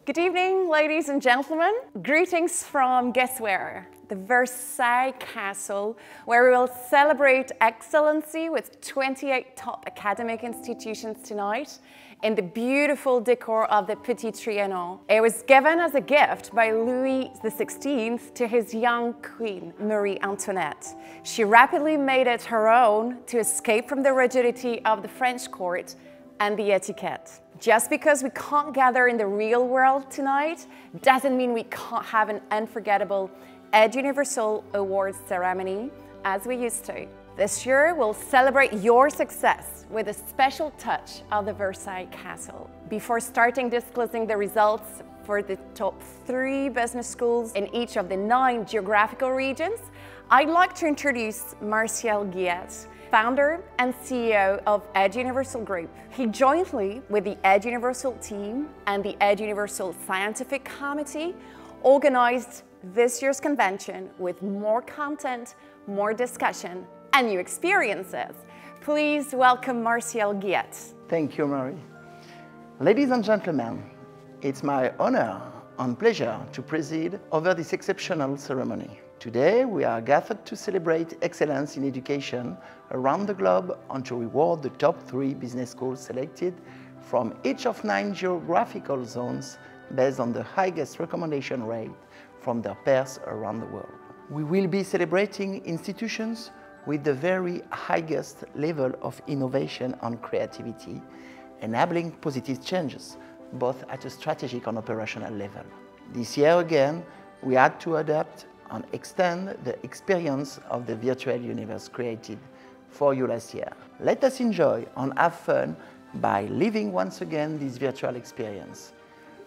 Good evening, ladies and gentlemen. Greetings from guess where? The Versailles Castle, where we will celebrate excellency with 28 top academic institutions tonight in the beautiful decor of the Petit Trianon. It was given as a gift by Louis XVI to his young queen, Marie Antoinette. She rapidly made it her own to escape from the rigidity of the French court and the etiquette. Just because we can't gather in the real world tonight doesn't mean we can't have an unforgettable Eduniversal Awards ceremony as we used to. This year, we'll celebrate your success with a special touch of the Versailles Castle. Before starting disclosing the results for the top 3 business schools in each of the 9 geographical regions, I'd like to introduce Martial Guillet, founder and CEO of Eduniversal Group. He jointly with the Eduniversal team and the Eduniversal Scientific Committee organized this year's convention with more content, more discussion, and new experiences. Please welcome Martial Guillet. Thank you, Marie. Ladies and gentlemen, it's my honor and pleasure to preside over this exceptional ceremony. Today, we are gathered to celebrate excellence in education around the globe and to reward the top 3 business schools selected from each of 9 geographical zones based on the highest recommendation rate from their peers around the world. We will be celebrating institutions with the very highest level of innovation and creativity, enabling positive changes, both at a strategic and operational level. This year again, we had to adapt and extend the experience of the virtual universe created for you last year. Let us enjoy and have fun by living once again this virtual experience.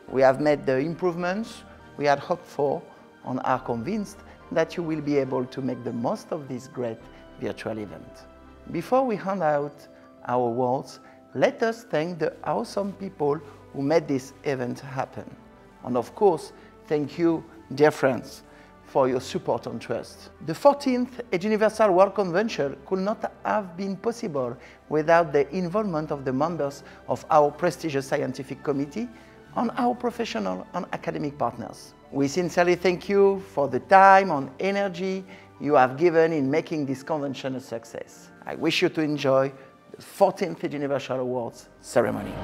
We have made the improvements we had hoped for and are convinced that you will be able to make the most of this great virtual event. Before we hand out our awards, let us thank the awesome people who made this event happen. And of course, thank you, dear friends, for your support and trust. The 14th Eduniversal World Convention could not have been possible without the involvement of the members of our prestigious scientific committee and our professional and academic partners. We sincerely thank you for the time and energy you have given in making this convention a success. I wish you to enjoy the 14th Eduniversal Awards ceremony.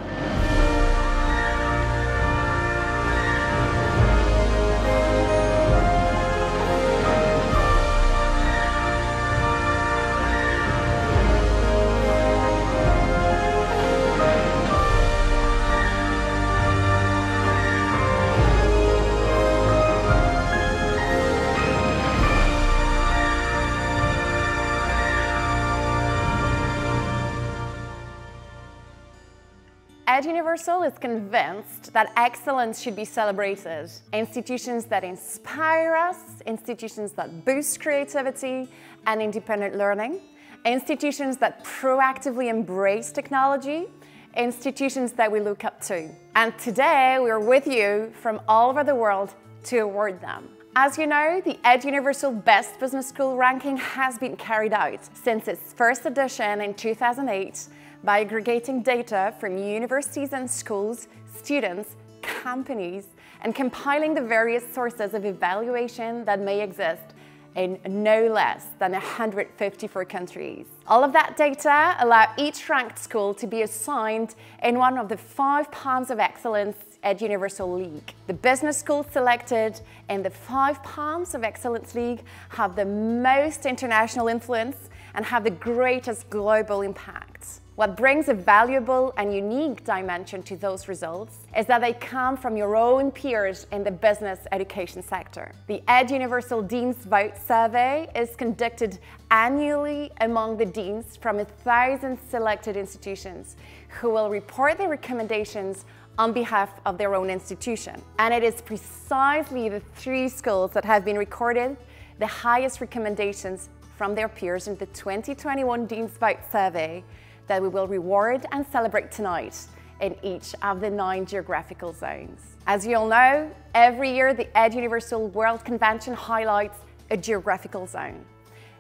Eduniversal is convinced that excellence should be celebrated. Institutions that inspire us, institutions that boost creativity and independent learning, institutions that proactively embrace technology, institutions that we look up to. And today we're with you from all over the world to award them. As you know, the Eduniversal Best Business School ranking has been carried out since its first edition in 2008 by aggregating data from universities and schools, students, companies, and compiling the various sources of evaluation that may exist in no less than 154 countries. All of that data allow each ranked school to be assigned in one of the 5 Palms of Excellence Eduniversal League. The business schools selected in the 5 Palms of Excellence League have the most international influence and have the greatest global impact. What brings a valuable and unique dimension to those results is that they come from your own peers in the business education sector. The Eduniversal Dean's Vote Survey is conducted annually among the deans from 1,000 selected institutions who will report their recommendations on behalf of their own institution. And it is precisely the 3 schools that have been recorded the highest recommendations from their peers in the 2021 Dean's Vote Survey that we will reward and celebrate tonight in each of the 9 geographical zones. As you all know, every year the Eduniversal World Convention highlights a geographical zone.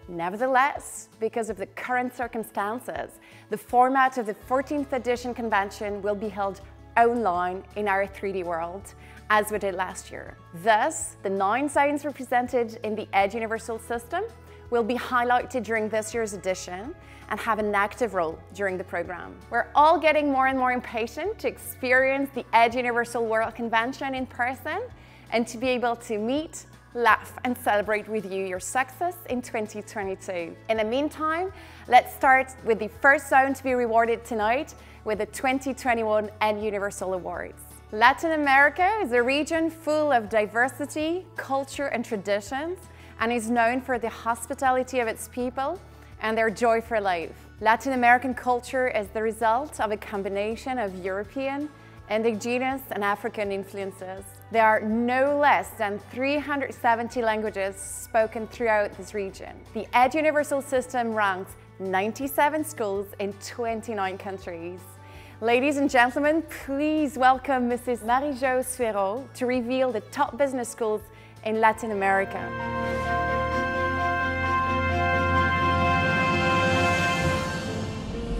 Nevertheless, because of the current circumstances, the format of the 14th edition convention will be held own line in our 3D world, as we did last year. Thus, the 9 zones represented in the Eduniversal system will be highlighted during this year's edition and have an active role during the program. We're all getting more and more impatient to experience the Eduniversal World Convention in person and to be able to meet, laugh and celebrate with you your success in 2022. In the meantime, let's start with the first zone to be rewarded tonight with the 2021 Eduniversal Awards. Latin America is a region full of diversity, culture and traditions, and is known for the hospitality of its people and their joy for life. Latin American culture is the result of a combination of European, indigenous and African influences. There are no less than 370 languages spoken throughout this region. The Eduniversal system ranks 97 schools in 29 countries. Ladies and gentlemen, please welcome Mrs. Marie-Jo Suero to reveal the top business schools in Latin America.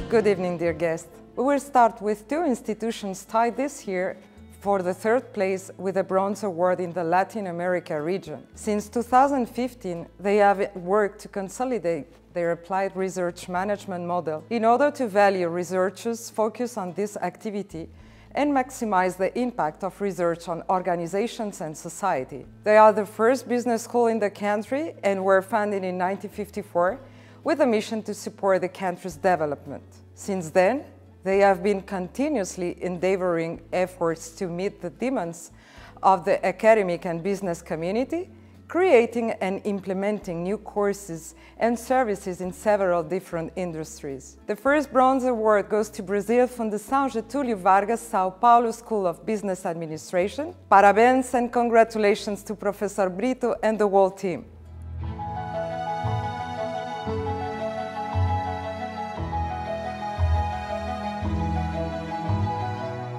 Good evening, dear guests. We will start with 2 institutions tied this year for the 3rd place with a bronze award in the Latin America region. Since 2015, they have worked to consolidate their applied research management model in order to value researchers' focus on this activity and maximize the impact of research on organizations and society. They are the first business school in the country and were founded in 1954 with a mission to support the country's development. Since then, they have been continuously endeavoring efforts to meet the demands of the academic and business community, creating and implementing new courses and services in several different industries. The first bronze award goes to Brazil Fundação Getúlio Vargas, São Paulo School of Business Administration. Parabéns and congratulations to Professor Brito and the whole team.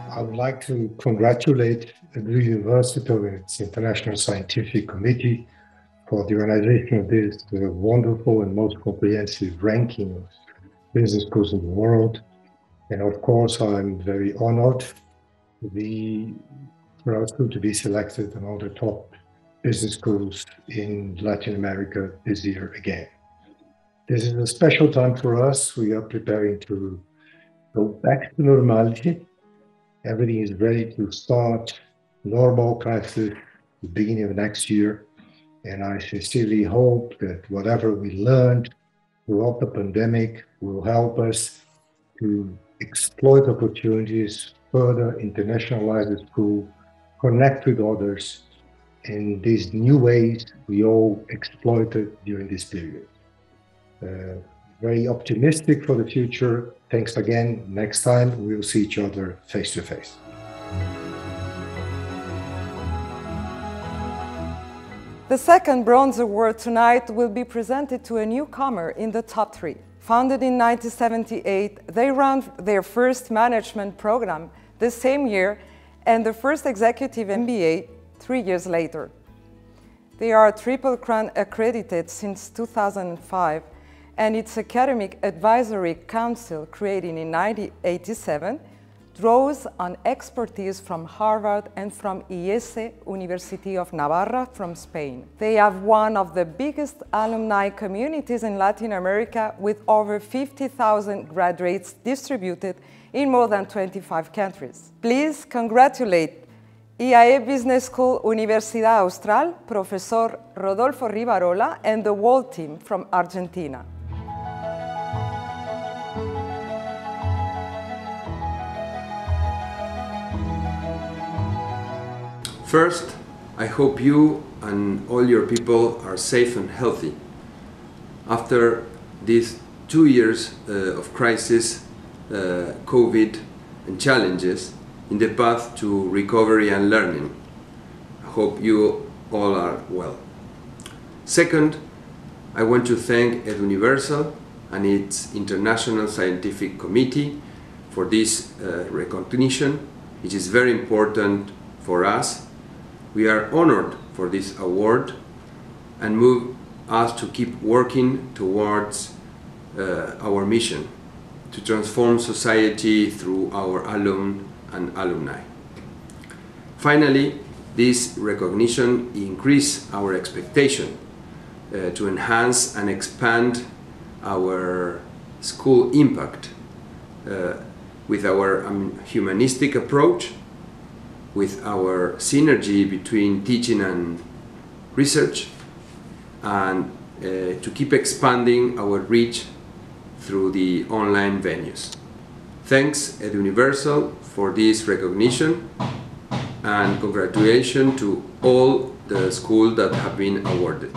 I would like to congratulate Eduniversal and its International Scientific Committee for the organization of this wonderful and most comprehensive ranking of business schools in the world. And of course, I'm very honored for us to be selected among the top business schools in Latin America this year again. This is a special time for us. We are preparing to go back to normality. Everything is ready to start normal classes at the beginning of next year. And I sincerely hope that whatever we learned throughout the pandemic will help us to exploit opportunities, further internationalize the school, connect with others in these new ways we all exploited during this period. Very optimistic for the future. Thanks again. Next time we'll see each other face to face. The second bronze award tonight will be presented to a newcomer in the top 3. Founded in 1978, they ran their first management program the same year and the first executive MBA 3 years later. They are Triple Crown accredited since 2005, and its Academic Advisory Council, created in 1987, draws on expertise from Harvard and from IESE, University of Navarra from Spain. They have one of the biggest alumni communities in Latin America, with over 50,000 graduates distributed in more than 25 countries. Please congratulate IAE Business School Universidad Austral, Professor Rodolfo Rivarola, and the whole team from Argentina. First, I hope you and all your people are safe and healthy. After these 2 years of crisis, COVID and challenges in the path to recovery and learning, I hope you all are well. Second, I want to thank Eduniversal and its International Scientific Committee for this recognition, which is very important for us. We are honored for this award and move us to keep working towards our mission to transform society through our and alumni. Finally, this recognition increases our expectation to enhance and expand our school impact with our humanistic approach, with our synergy between teaching and research, and to keep expanding our reach through the online venues. Thanks, Eduniversal, for this recognition, and congratulations to all the schools that have been awarded.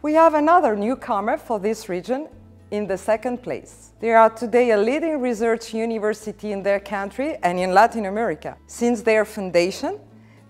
We have another newcomer for this region in the second place. They are today a leading research university in their country and in Latin America. Since their foundation,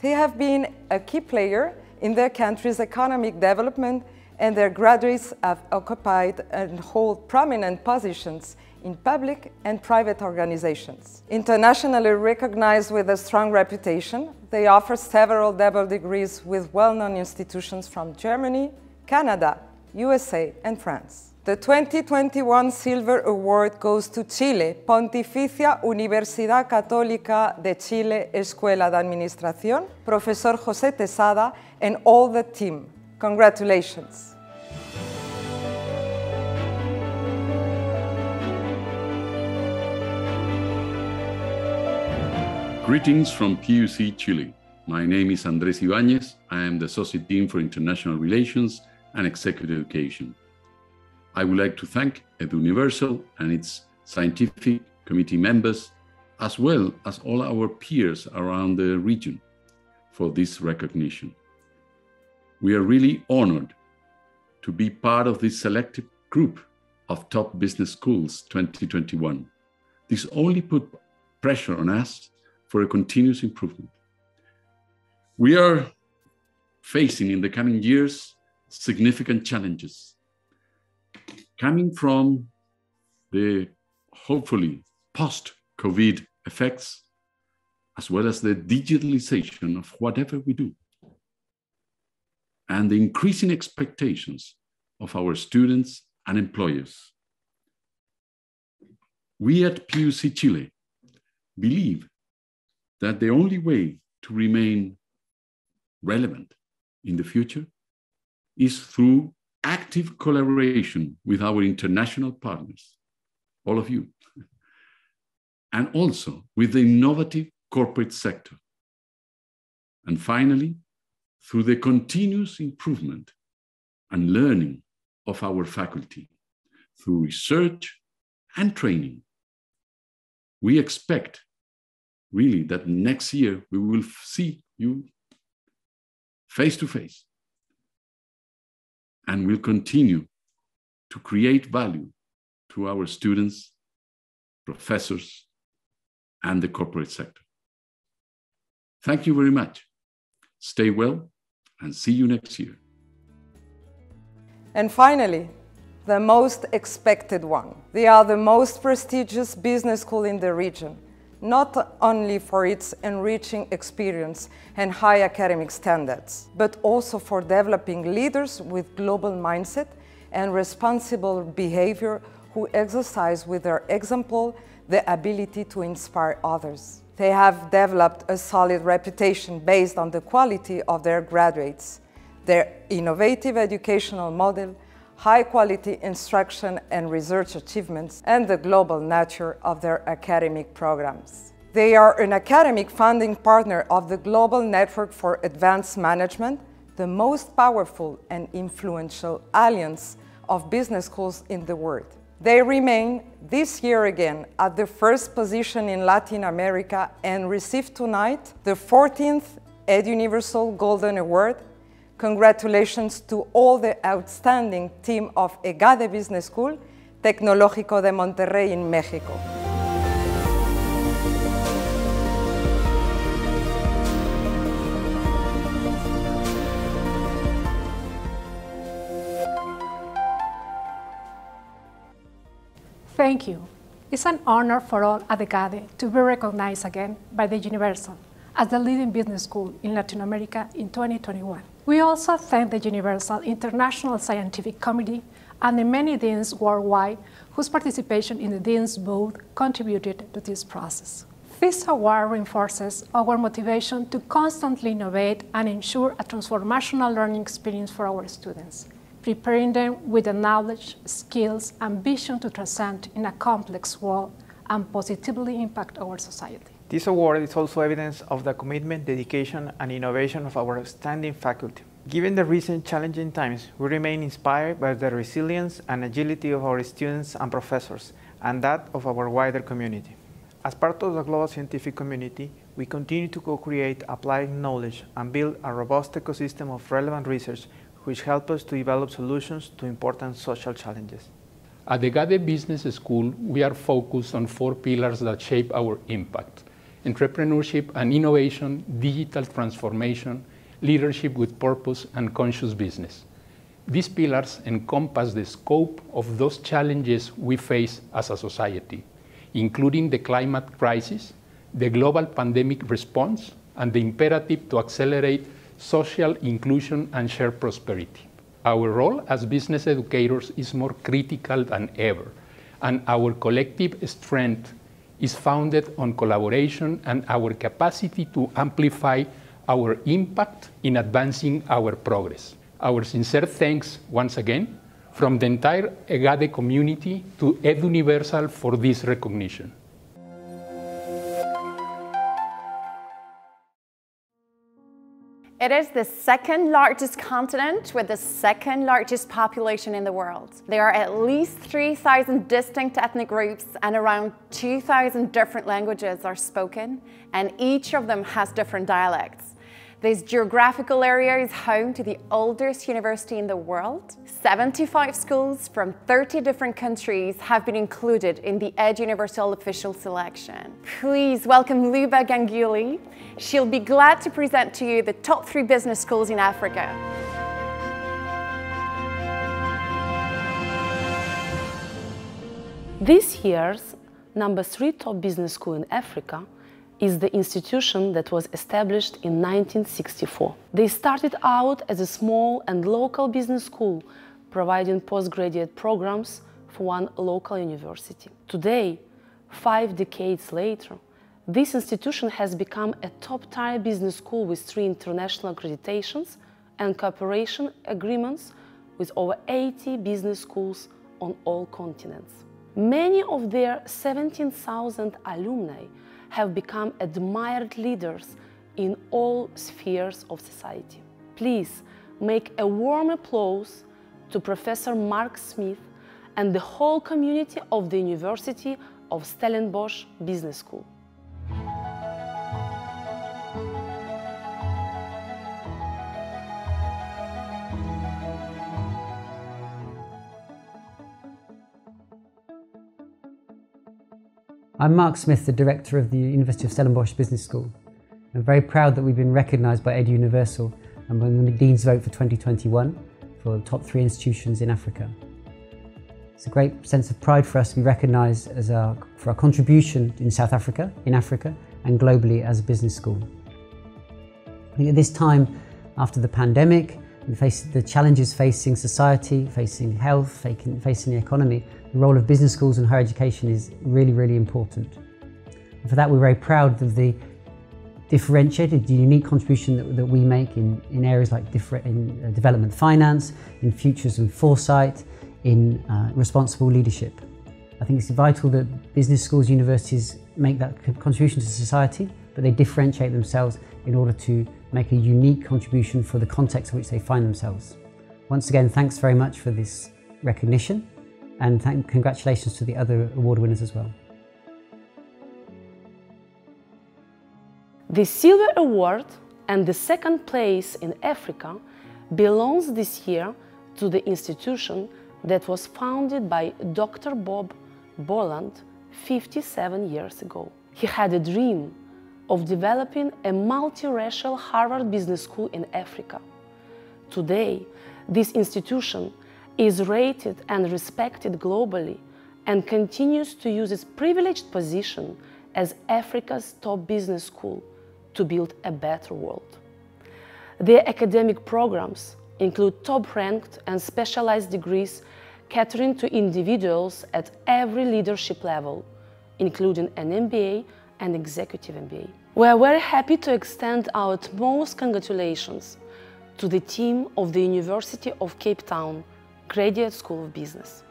they have been a key player in their country's economic development, and their graduates have occupied and hold prominent positions in public and private organizations. Internationally recognized with a strong reputation, they offer several double degrees with well-known institutions from Germany, Canada, USA, and France. The 2021 Silver Award goes to Chile, Pontificia Universidad Católica de Chile, Escuela de Administración, Profesor José Tesada, and all the team. Congratulations. Greetings from PUC Chile. My name is Andrés Ibáñez. I am the Associate Dean for International Relations and Executive Education. I would like to thank Eduniversal and its scientific committee members, as well as all our peers around the region, for this recognition. We are really honored to be part of this selected group of top business schools 2021. This only put pressure on us for a continuous improvement. We are facing in the coming years significant challenges coming from the hopefully post-COVID effects, as well as the digitalization of whatever we do, and the increasing expectations of our students and employers. We at PUC Chile believe that the only way to remain relevant in the future is through active collaboration with our international partners, all of you, and also with the innovative corporate sector. And finally, through the continuous improvement and learning of our faculty, through research and training. We expect really that next year we will see you face to face, and we'll continue to create value to our students, professors, and the corporate sector. Thank you very much. Stay well and see you next year. And finally, the most expected one. They are the most prestigious business school in the region, not only for its enriching experience and high academic standards, but also for developing leaders with global mindset and responsible behavior who exercise with their example the ability to inspire others. They have developed a solid reputation based on the quality of their graduates, their innovative educational model, high-quality instruction and research achievements, and the global nature of their academic programs. They are an academic funding partner of the Global Network for Advanced Management, the most powerful and influential alliance of business schools in the world. They remain this year again at the first position in Latin America and received tonight the 14th Eduniversal Golden Award. Congratulations to all the outstanding team of EGADE Business School, Tecnológico de Monterrey in Mexico. Thank you. It's an honor for all at EGADE to be recognized again by the Eduniversal as the leading business school in Latin America in 2021. We also thank the Eduniversal International Scientific Committee and the many deans worldwide whose participation in the Dean's Booth contributed to this process. This award reinforces our motivation to constantly innovate and ensure a transformational learning experience for our students, preparing them with the knowledge, skills, and vision to transcend in a complex world and positively impact our society. This award is also evidence of the commitment, dedication, and innovation of our outstanding faculty. Given the recent challenging times, we remain inspired by the resilience and agility of our students and professors, and that of our wider community. As part of the global scientific community, we continue to co-create applied knowledge and build a robust ecosystem of relevant research which help us to develop solutions to important social challenges. At the GADE Business School, we are focused on 4 pillars that shape our impact: entrepreneurship and innovation, digital transformation, leadership with purpose, and conscious business. These pillars encompass the scope of those challenges we face as a society, including the climate crisis, the global pandemic response, and the imperative to accelerate social inclusion and shared prosperity. Our role as business educators is more critical than ever, and our collective strength is founded on collaboration and our capacity to amplify our impact in advancing our progress. Our sincere thanks once again from the entire EGADE community to Eduniversal for this recognition. It is the second largest continent with the second largest population in the world. There are at least 3,000 distinct ethnic groups and around 2,000 different languages are spoken, and each of them has different dialects. This geographical area is home to the oldest university in the world. 75 schools from 30 different countries have been included in the Eduniversal official selection. Please welcome Luba Ganguly. She'll be glad to present to you the top 3 business schools in Africa. This year's number 3 top business school in Africa is the institution that was established in 1964. They started out as a small and local business school, providing postgraduate programs for one local university. Today, 5 decades later, this institution has become a top-tier business school with 3 international accreditations and cooperation agreements with over 80 business schools on all continents. Many of their 17,000 alumni have become admired leaders in all spheres of society. Please make a warm applause to Professor Mark Smith and the whole community of the University of Stellenbosch Business School. I'm Mark Smith, the Director of the University of Stellenbosch Business School. I'm very proud that we've been recognised by Eduniversal and won the Dean's Vote for 2021 for the top 3 institutions in Africa. It's a great sense of pride for us to be recognised for our contribution in South Africa, in Africa, and globally as a business school. I think at this time, after the pandemic, we face the challenges facing society, facing health, facing the economy, the role of business schools and higher education is really, really important. And for that, we're very proud of the differentiated, the unique contribution that we make in areas like development finance, in futures and foresight, in responsible leadership. I think it's vital that business schools, universities make that contribution to society, but they differentiate themselves in order to make a unique contribution for the context in which they find themselves. Once again, thanks very much for this recognition, and congratulations to the other award winners as well. The Silver Award and the 2nd place in Africa belongs this year to the institution that was founded by Dr. Bob Bolland 57 years ago. He had a dream of developing a multiracial Harvard Business School in Africa. Today, this institution is rated and respected globally and continues to use its privileged position as Africa's top business school to build a better world. Their academic programs include top-ranked and specialized degrees catering to individuals at every leadership level, including an MBA and Executive MBA. We are very happy to extend our utmost congratulations to the team of the University of Cape Town Graduate School of Business.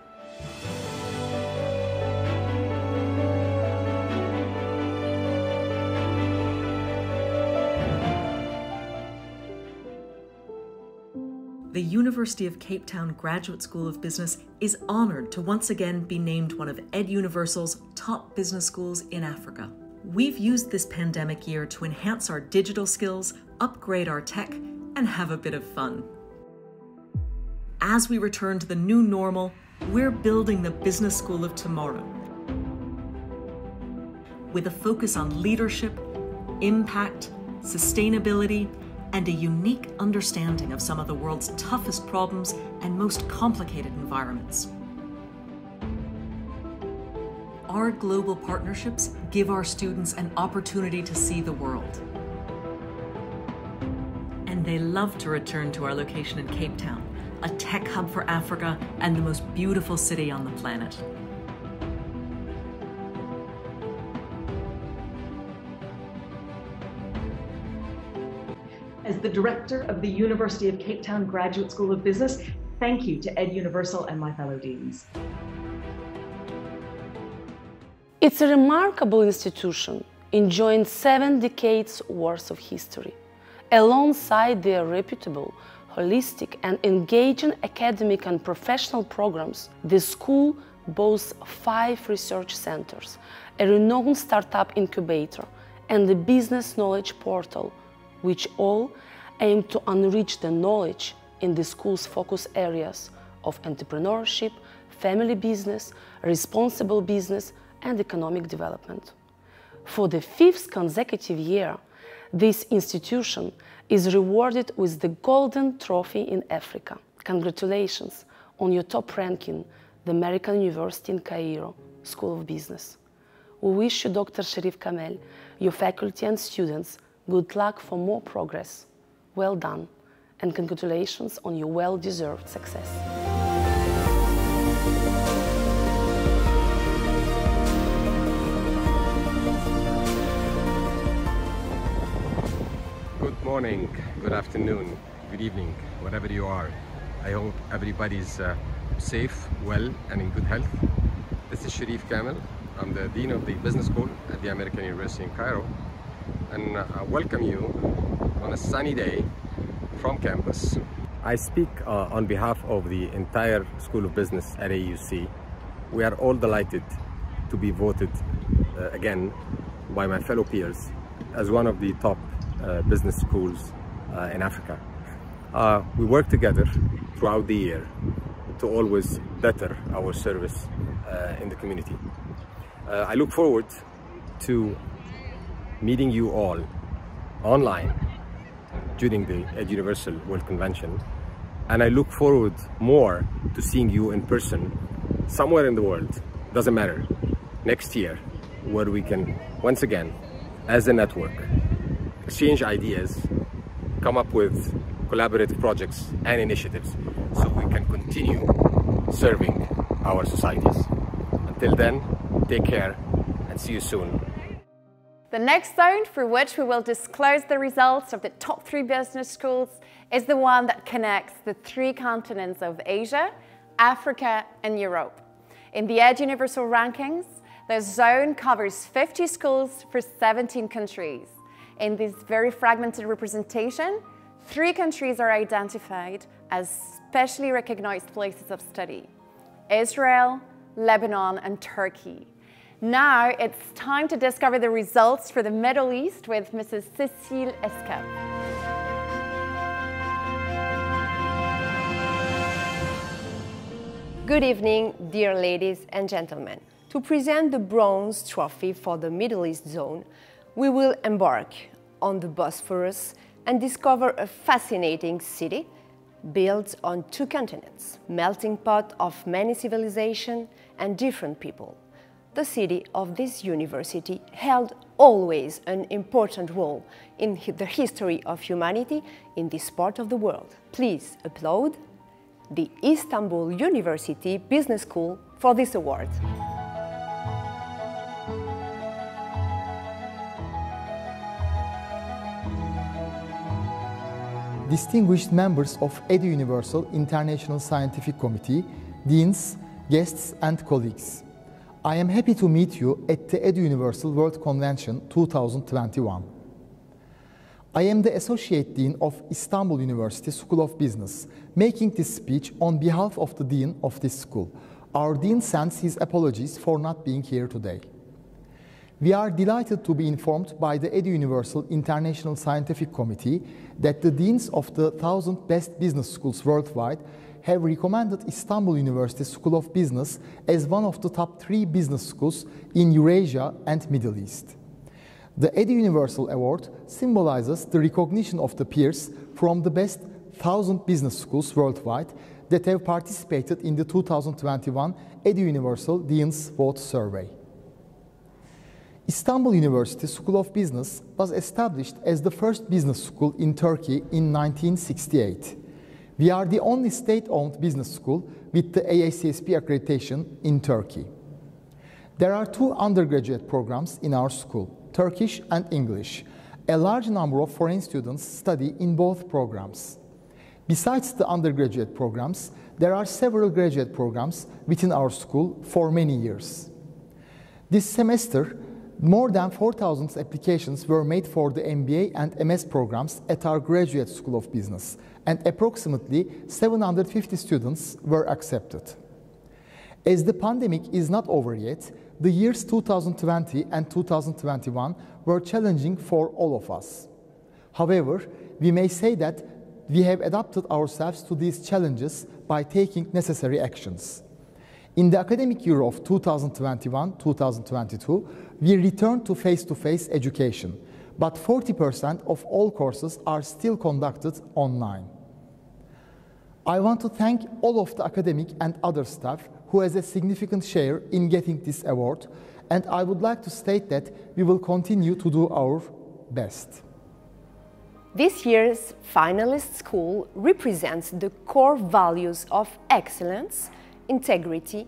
The University of Cape Town Graduate School of Business is honored to once again be named one of Eduniversal's top business schools in Africa. We've used this pandemic year to enhance our digital skills, upgrade our tech, and have a bit of fun. As we return to the new normal, we're building the business school of tomorrow with a focus on leadership, impact, sustainability, and a unique understanding of some of the world's toughest problems and most complicated environments. Our global partnerships give our students an opportunity to see the world. And they love to return to our location in Cape Town, a tech hub for Africa and the most beautiful city on the planet. As the director of the University of Cape Town Graduate School of Business, thank you to Eduniversal and my fellow deans. It's a remarkable institution, enjoying 7 decades worth of history. Alongside their reputable, holistic and engaging academic and professional programs, the school boasts 5 research centers, a renowned startup incubator, and the business knowledge portal, which all aim to enrich the knowledge in the school's focus areas of entrepreneurship, family business, responsible business, and economic development. For the 5th consecutive year, this institution is rewarded with the Golden Trophy in Africa. Congratulations on your top ranking, the American University in Cairo School of Business. We wish you, Dr. Sherif Kamel, your faculty and students, good luck for more progress. Well done, and congratulations on your well-deserved success. Good morning, good afternoon, good evening, wherever you are. I hope everybody's safe, well, and in good health. This is Sherif Kamel. I'm the Dean of the Business School at the American University in Cairo. And I welcome you on a sunny day from campus. I speak on behalf of the entire School of Business at AUC. We are all delighted to be voted again by my fellow peers as one of the top business schools in Africa. We work together throughout the year to always better our service in the community. I look forward to meeting you all online during the Eduniversal World Convention, and I look forward more to seeing you in person somewhere in the world, doesn't matter, next year, where we can once again, as a network, exchange ideas, come up with collaborative projects and initiatives so we can continue serving our societies. Until then, take care and see you soon. The next zone for which we will disclose the results of the top 3 business schools is the one that connects the 3 continents of Asia, Africa, and Europe. In the Eduniversal rankings, the zone covers 50 schools for 17 countries. In this very fragmented representation, 3 countries are identified as specially recognized places of study: Israel, Lebanon, and Turkey. Now it's time to discover the results for the Middle East with Mrs. Cécile Escap. Good evening, dear ladies and gentlemen. To present the bronze trophy for the Middle East zone, we will embark on the Bosphorus and discover a fascinating city built on 2 continents, melting pot of many civilizations and different people. The city of this university held always an important role in the history of humanity in this part of the world. Please applaud the Istanbul University Business School for this award. distinguished members of Eduniversal International Scientific Committee, deans, guests and colleagues. I am happy to meet you at the Eduniversal World Convention 2021. I am the Associate Dean of Istanbul University School of Business, making this speech on behalf of the Dean of this school. Our Dean sends his apologies for not being here today. We are delighted to be informed by the Eduniversal International Scientific Committee that the Deans of the 1,000 best business schools worldwide have recommended Istanbul University School of Business as one of the top 3 business schools in Eurasia and Middle East. The Eduniversal Award symbolizes the recognition of the peers from the best 1,000 business schools worldwide that have participated in the 2021 Eduniversal Dean's Vote Survey. Istanbul University School of Business was established as the first business school in Turkey in 1968. We are the only state-owned business school with the AICSB accreditation in Turkey. There are 2 undergraduate programs in our school, Turkish and English. A large number of foreign students study in both programs. Besides the undergraduate programs, there are several graduate programs within our school for many years. This semester, more than 4,000 applications were made for the MBA and MS programs at our Graduate School of Business, and approximately 750 students were accepted. As the pandemic is not over yet, the years 2020 and 2021 were challenging for all of us. However, we may say that we have adapted ourselves to these challenges by taking necessary actions. In the academic year of 2021-2022, we returned to face-to-face education, but 40% of all courses are still conducted online. I want to thank all of the academic and other staff who has a significant share in getting this award, and I would like to state that we will continue to do our best. This year's finalist school represents the core values of excellence, integrity,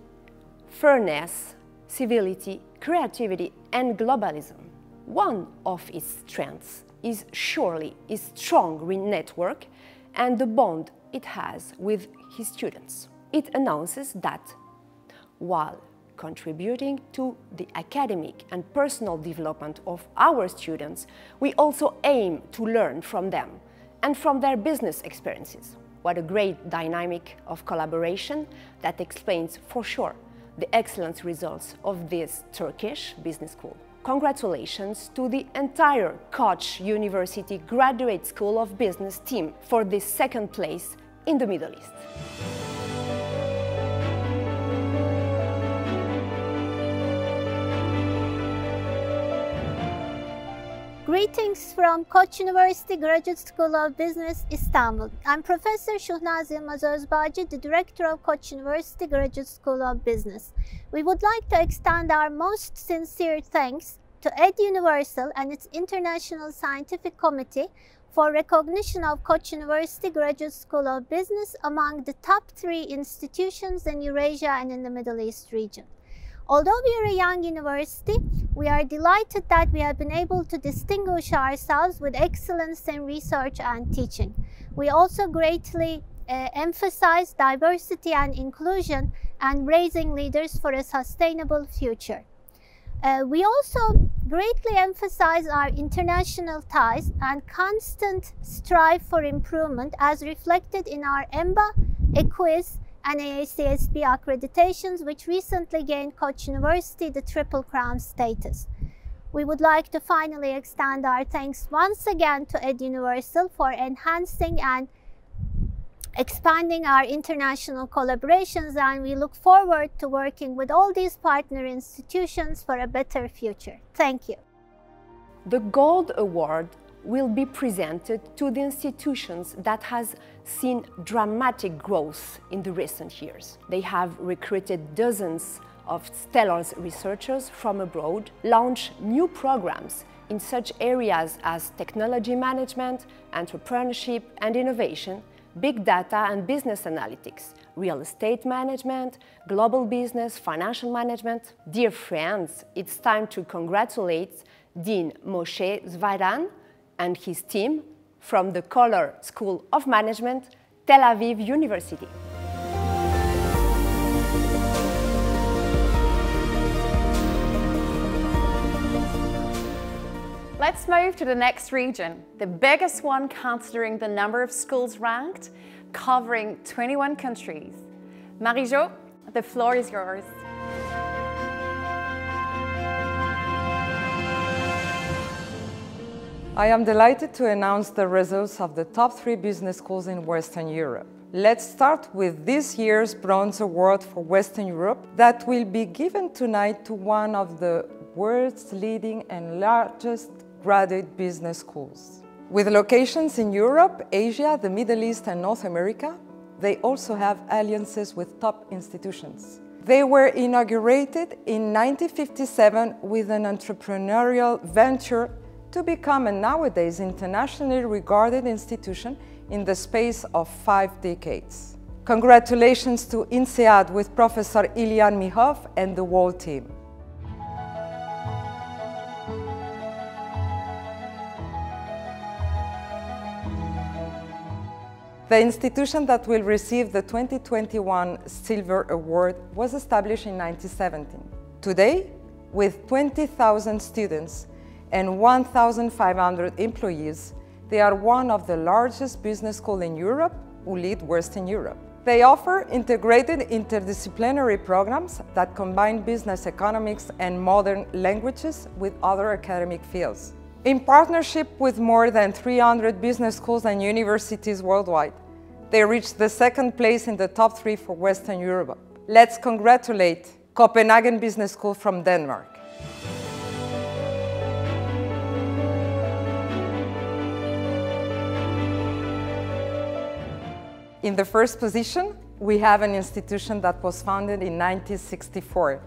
fairness, civility, creativity, and globalism. One of its strengths is surely its strong network and the bond it has with his students. It announces that while contributing to the academic and personal development of our students, we also aim to learn from them and from their business experiences. What a great dynamic of collaboration that explains for sure the excellent results of this Turkish business school. Congratulations to the entire Koç University Graduate School of Business team for this 2nd place in the Middle East. Greetings from Koç University Graduate School of Business, Istanbul. I'm Professor Şuhnaz Yılmaz Özbağcı, the Director of Koç University Graduate School of Business. We would like to extend our most sincere thanks to Eduniversal and its International Scientific Committee for recognition of Koç University Graduate School of Business among the top 3 institutions in Eurasia and in the Middle East region. Although we are a young university, we are delighted that we have been able to distinguish ourselves with excellence in research and teaching. We also greatly emphasize diversity and inclusion and raising leaders for a sustainable future. We also greatly emphasize our international ties and constant strive for improvement as reflected in our EMBA, EQUIZ, and AICSB accreditations, which recently gained Koç University the Triple Crown status. We would like to finally extend our thanks once again to Eduniversal for enhancing and expanding our international collaborations, and we look forward to working with all these partner institutions for a better future. Thank you. The Gold Award will be presented to the institutions that has seen dramatic growth in the recent years. They have recruited dozens of stellar researchers from abroad, launched new programs in such areas as technology management, entrepreneurship and innovation, big data and business analytics, real estate management, global business, financial management. Dear friends, it's time to congratulate Dean Moshe Zvairan and his team from the Kohler School of Management, Tel Aviv University. Let's move to the next region, the biggest one considering the number of schools ranked, covering 21 countries. Marie-Jo, the floor is yours. I am delighted to announce the results of the top 3 business schools in Western Europe. Let's start with this year's Bronze Award for Western Europe that will be given tonight to one of the world's leading and largest graduate business schools. With locations in Europe, Asia, the Middle East and North America, they also have alliances with top institutions. They were inaugurated in 1957 with an entrepreneurial venture to become a nowadays internationally regarded institution in the space of 5 decades. Congratulations to INSEAD with Professor Ilian Mihov and the whole team. The institution that will receive the 2021 Silver Award was established in 1917. Today, with 20,000 students and 1,500 employees, they are one of the largest business schools in Europe who lead Western Europe. They offer integrated interdisciplinary programs that combine business economics and modern languages with other academic fields. In partnership with more than 300 business schools and universities worldwide, they reached the 2nd place in the top 3 for Western Europe. Let's congratulate Copenhagen Business School from Denmark. In the first position, we have an institution that was founded in 1964.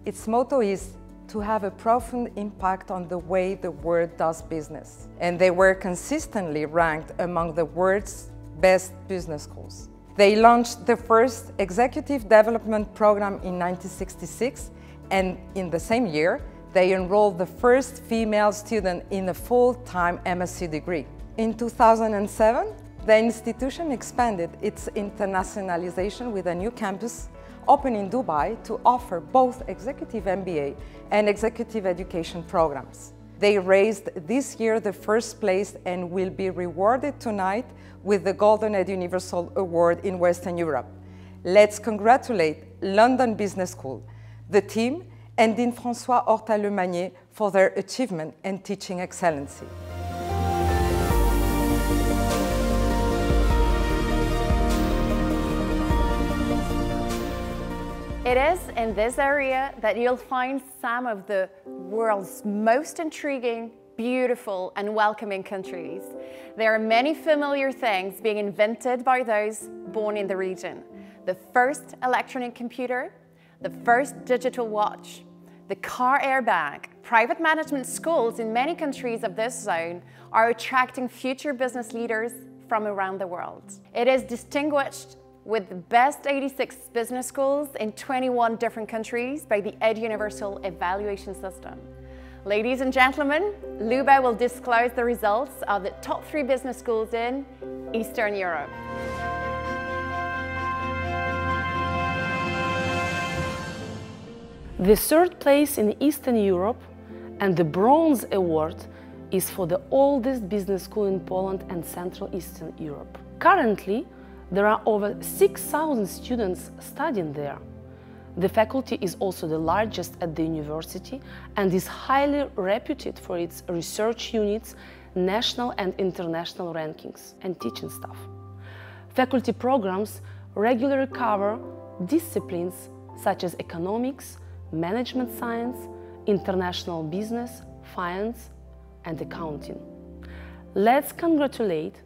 Its motto is to have a profound impact on the way the world does business. And they were consistently ranked among the world's best business schools. They launched the first executive development program in 1966, and in the same year, they enrolled the first female student in a full-time MSc degree. In 2007, the institution expanded its internationalization with a new campus open in Dubai to offer both executive MBA and executive education programs. They raised this year the 1st place and will be rewarded tonight with the Golden Eduniversal Award in Western Europe. Let's congratulate London Business School, the team, and Dean François Horta-Lemagnier for their achievement and teaching excellency. It is in this area that you'll find some of the world's most intriguing, beautiful and welcoming countries. There are many familiar things being invented by those born in the region. The first electronic computer, the first digital watch, the car airbag. Private management schools in many countries of this zone are attracting future business leaders from around the world. It is distinguished with the best 86 business schools in 21 different countries by the Eduniversal evaluation system. Ladies and gentlemen, Luba will disclose the results of the top 3 business schools in Eastern Europe. The 3rd place in Eastern Europe and the Bronze Award is for the oldest business school in Poland and Central Eastern Europe. Currently, there are over 6,000 students studying there. The faculty is also the largest at the university and is highly reputed for its research units, national and international rankings, and teaching staff. Faculty programs regularly cover disciplines such as economics, management science, international business, finance, and accounting. Let's congratulate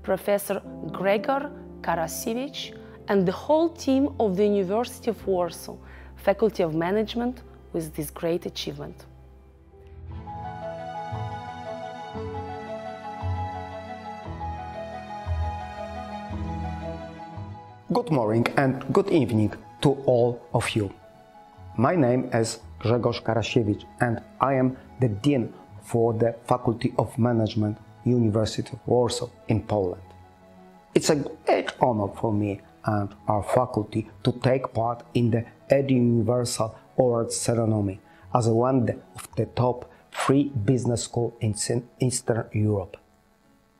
Professor Gregor Karasiewicz and the whole team of the University of Warsaw, Faculty of Management, with this great achievement. Good morning and good evening to all of you. My name is Grzegorz Karasiewicz and I am the Dean for the Faculty of Management University of Warsaw in Poland. It's a great honor for me and our faculty to take part in the Eduniversal Awards ceremony as one of the top 3 business schools in Eastern Europe.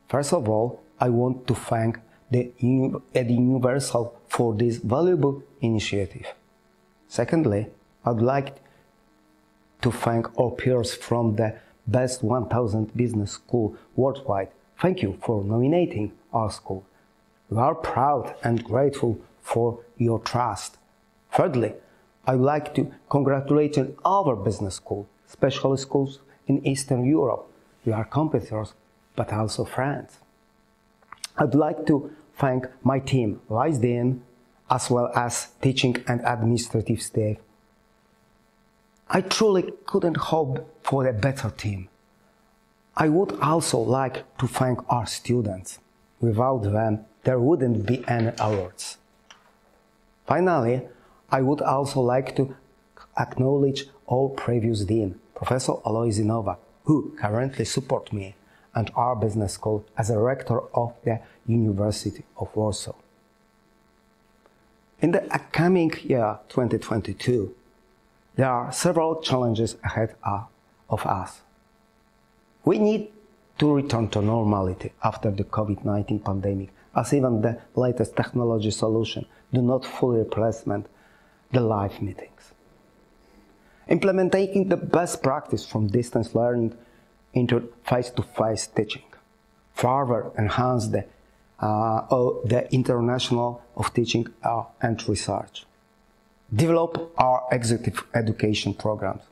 First of all, I want to thank the Eduniversal for this valuable initiative. Secondly, I'd like to thank our peers from the best 1000 business schools worldwide. Thank you for nominating our school. We are proud and grateful for your trust. Thirdly, I'd like to congratulate other business schools, especially schools in Eastern Europe. We are competitors, but also friends. I'd like to thank my team, Vice Dean, as well as teaching and administrative staff. I truly couldn't hope for a better team. I would also like to thank our students. Without them, there wouldn't be any awards. Finally, I would also like to acknowledge our previous dean, Professor Alois Nowak, who currently supports me and our business school as a rector of the University of Warsaw. In the upcoming year 2022, there are several challenges ahead of us. We need to return to normality after the COVID-19 pandemic, as even the latest technology solutions do not fully replace the live meetings. Implementing the best practice from distance learning into face-to-face teaching. Further enhance the international of teaching and research. Develop our executive education programs.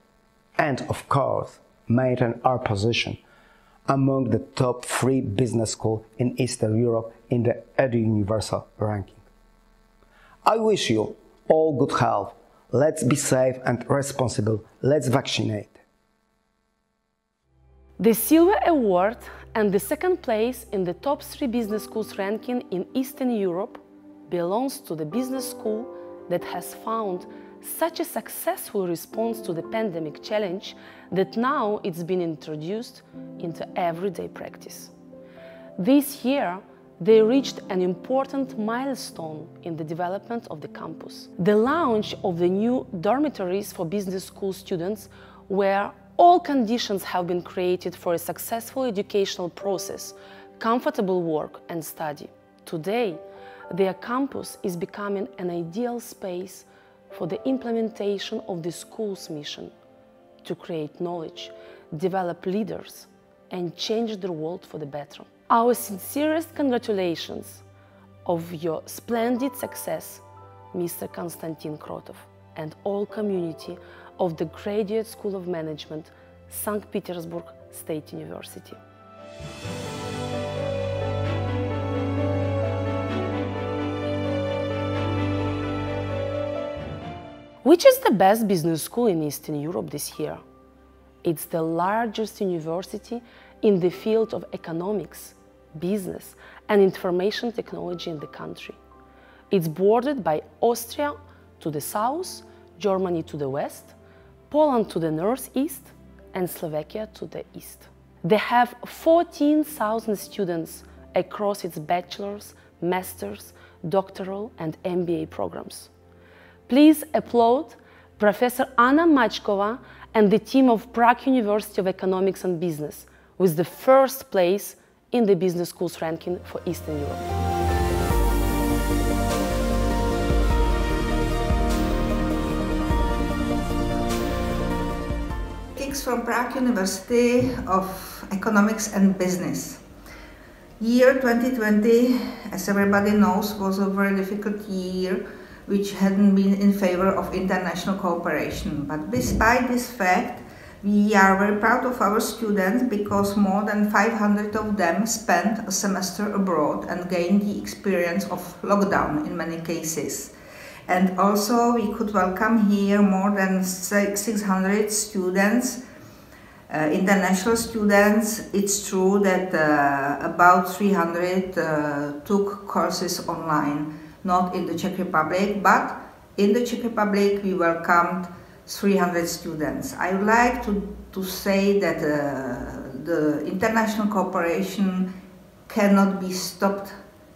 And of course, maintain our position among the top 3 business schools in Eastern Europe in the Eduniversal ranking. I wish you all good health. Let's be safe and responsible. Let's vaccinate. The Silver Award and the second place in the top 3 business schools ranking in Eastern Europe belongs to the business school that has found such a successful response to the pandemic challenge that now it's been introduced into everyday practice. This year, they reached an important milestone in the development of the campus. The launch of the new dormitories for business school students, where all conditions have been created for a successful educational process, comfortable work and study. Today, their campus is becoming an ideal space for the implementation of the school's mission to create knowledge, develop leaders, and change the world for the better. Our sincerest congratulations of your splendid success, Mr. Konstantin Krotov, and all community of the Graduate School of Management, St. Petersburg State University. Which is the best business school in Eastern Europe this year? It's the largest university in the field of economics, business, and information technology in the country. It's bordered by Austria to the south, Germany to the west, Poland to the northeast, and Slovakia to the east. They have 14,000 students across its bachelor's, master's, doctoral, and MBA programs. Please applaud Professor Anna Machkova and the team of Prague University of Economics and Business, with the first place in the business schools ranking for Eastern Europe. From Prague University of Economics and Business. Year 2020, as everybody knows, was a very difficult year which hadn't been in favor of international cooperation. But despite this fact, we are very proud of our students because more than 500 of them spent a semester abroad and gained the experience of lockdown in many cases. And also we could welcome here more than 600 students, international students. It's true that about 300 took courses online, not in the Czech Republic, but in the Czech Republic we welcomed 300 students. I would like to say that the international cooperation cannot be stopped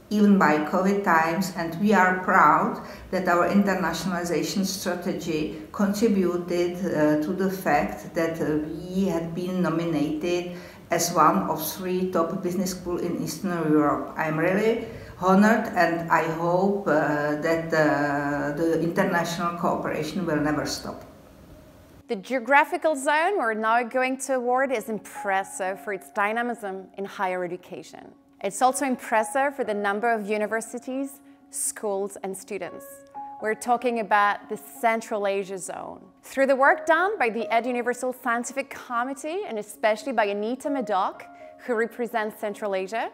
even by COVID times, and we are proud that our internationalization strategy contributed to the fact that we had been nominated as one of 3 top business schools in Eastern Europe. I'm really honored, and I hope that the international cooperation will never stop. The geographical zone we're now going to award is impressive for its dynamism in higher education. It's also impressive for the number of universities, schools, and students. We're talking about the Central Asia zone. Through the work done by the Eduniversal Scientific Committee, and especially by Anita Madoc, who represents Central Asia,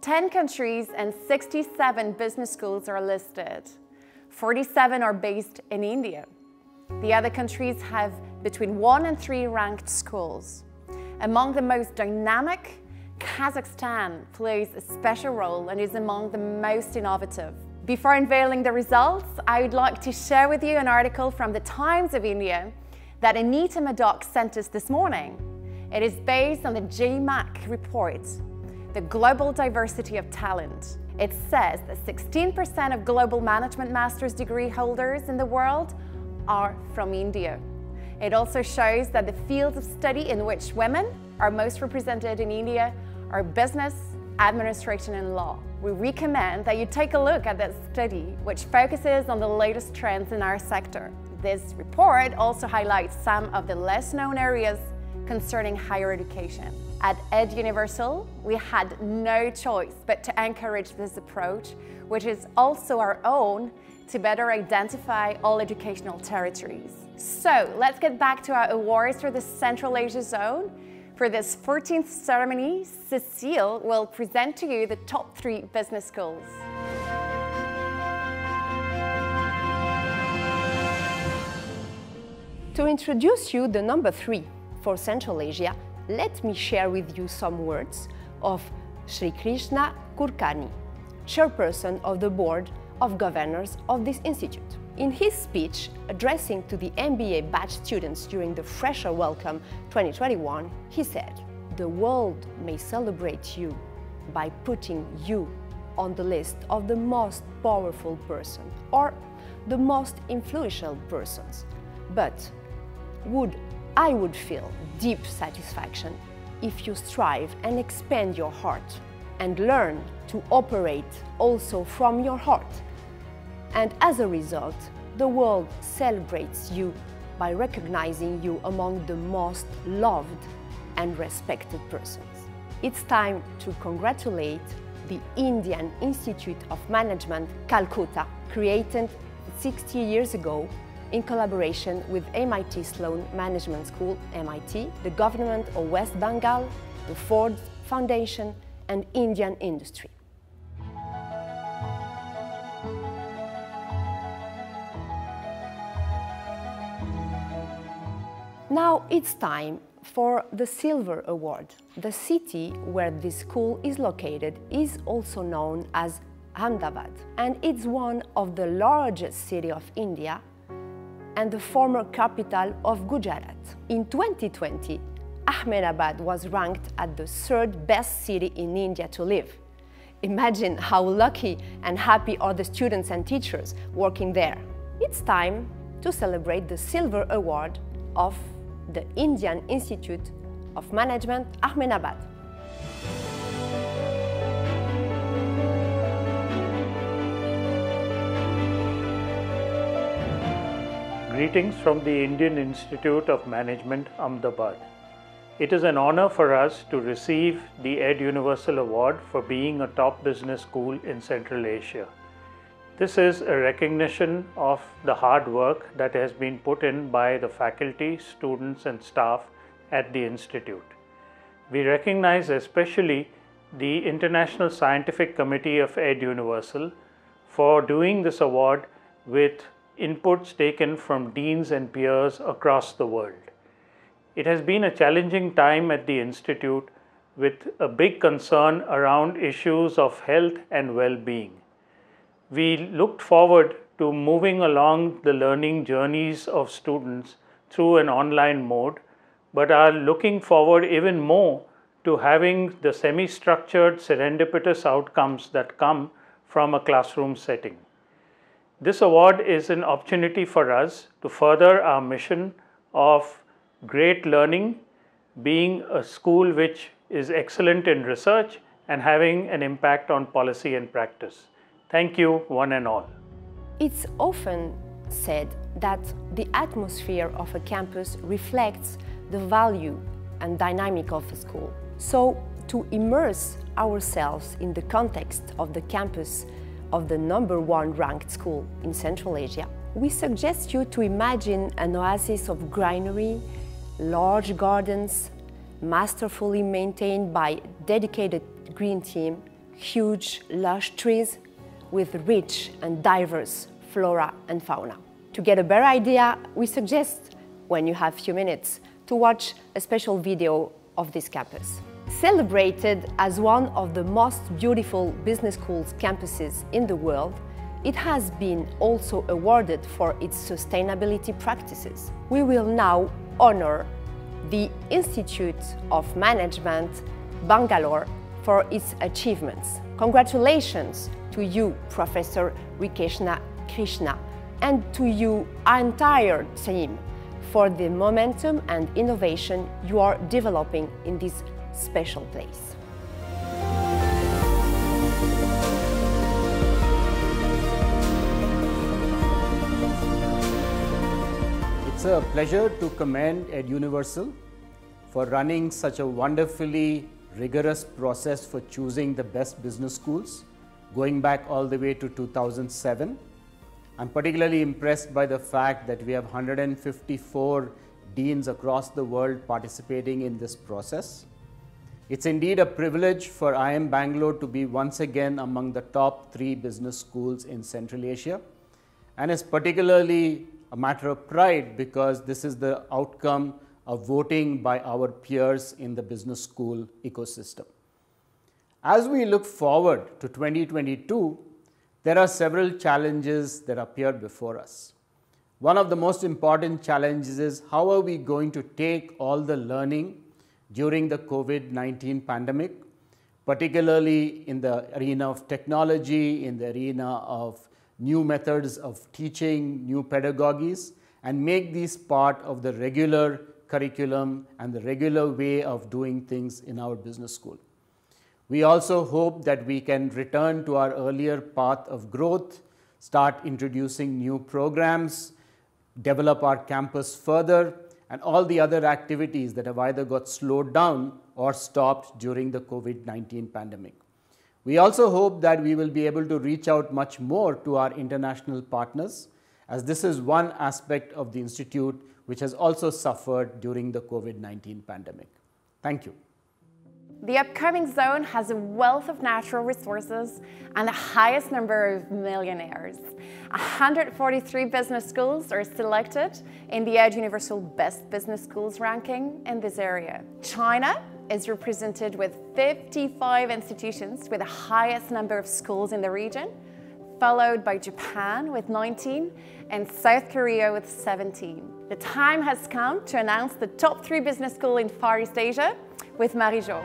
10 countries and 67 business schools are listed. 47 are based in India. The other countries have between 1 and 3 ranked schools. Among the most dynamic, Kazakhstan plays a special role and is among the most innovative. Before unveiling the results, I would like to share with you an article from the Times of India that Anita Madoc sent us this morning. It is based on the GMAC report, the Global Diversity of Talent. It says that 16% of global management master's degree holders in the world are from India. It also shows that the fields of study in which women are most represented in India are business, administration, and law. We recommend that you take a look at that study, which focuses on the latest trends in our sector. This report also highlights some of the less known areas concerning higher education. At Eduniversal, we had no choice but to encourage this approach, which is also our own, to better identify all educational territories. So let's get back to our awards for the Central Asia zone. For this 14th ceremony, Cecile will present to you the top 3 business schools. To introduce you the number 3 for Central Asia, let me share with you some words of Sri Krishna Kulkarni, chairperson of the Board of Governors of this institute. In his speech addressing to the MBA batch students during the Fresher Welcome 2021, he said, "The world may celebrate you by putting you on the list of the most powerful person or the most influential persons, but I would feel deep satisfaction if you strive and expand your heart and learn to operate also from your heart. And as a result, the world celebrates you by recognizing you among the most loved and respected persons." It's time to congratulate the Indian Institute of Management, Calcutta, created 60 years ago in collaboration with MIT Sloan Management School, MIT, the government of West Bengal, the Ford Foundation, and Indian industry. Now it's time for the Silver Award. The city where this school is located is also known as Ahmedabad, and it's one of the largest cities of India and the former capital of Gujarat. In 2020, Ahmedabad was ranked as the 3rd best city in India to live. Imagine how lucky and happy are the students and teachers working there. It's time to celebrate the Silver Award of the Indian Institute of Management, Ahmedabad. Greetings from the Indian Institute of Management, Ahmedabad. It is an honor for us to receive the Eduniversal Award for being a top business school in Central Asia. This is a recognition of the hard work that has been put in by the faculty, students, and staff at the Institute. We recognize especially the International Scientific Committee of Eduniversal for doing this award with inputs taken from deans and peers across the world. It has been a challenging time at the Institute with a big concern around issues of health and well-being. We looked forward to moving along the learning journeys of students through an online mode, but are looking forward even more to having the semi-structured serendipitous outcomes that come from a classroom setting. This award is an opportunity for us to further our mission of great learning, being a school which is excellent in research and having an impact on policy and practice. Thank you, one and all. It's often said that the atmosphere of a campus reflects the value and dynamic of a school. So, to immerse ourselves in the context of the campus of the #1 ranked school in Central Asia, we suggest you to imagine an oasis of greenery, large gardens, masterfully maintained by a dedicated green team, huge lush trees with rich and diverse flora and fauna. To get a better idea, we suggest, when you have a few minutes, to watch a special video of this campus. Celebrated as one of the most beautiful business schools campuses in the world, it has been also awarded for its sustainability practices. We will now honor the Institute of Management, Bangalore, for its achievements. Congratulations to you, Professor Rikeshna Krishna, and to you, our entire team, for the momentum and innovation you are developing in this special place. It's a pleasure to commend Eduniversal for running such a wonderfully rigorous process for choosing the best business schools, going back all the way to 2007. I'm particularly impressed by the fact that we have 154 deans across the world participating in this process. It's indeed a privilege for IIM Bangalore to be once again among the top 3 business schools in Central Asia, and it's particularly a matter of pride because this is the outcome of voting by our peers in the business school ecosystem. As we look forward to 2022, there are several challenges that appear before us. One of the most important challenges is how are we going to take all the learning during the COVID-19 pandemic, particularly in the arena of technology, in the arena of new methods of teaching, new pedagogies, and make these part of the regular curriculum and the regular way of doing things in our business school. We also hope that we can return to our earlier path of growth, start introducing new programs, develop our campus further, and all the other activities that have either got slowed down or stopped during the COVID-19 pandemic. We also hope that we will be able to reach out much more to our international partners, as this is one aspect of the Institute which has also suffered during the COVID-19 pandemic. Thank you. The upcoming zone has a wealth of natural resources and the highest number of millionaires. 143 business schools are selected in the Eduniversal Best Business Schools ranking in this area. China is represented with 55 institutions with the highest number of schools in the region, followed by Japan with 19 and South Korea with 17. The time has come to announce the top 3 business schools in Far East Asia with Marie-Jo.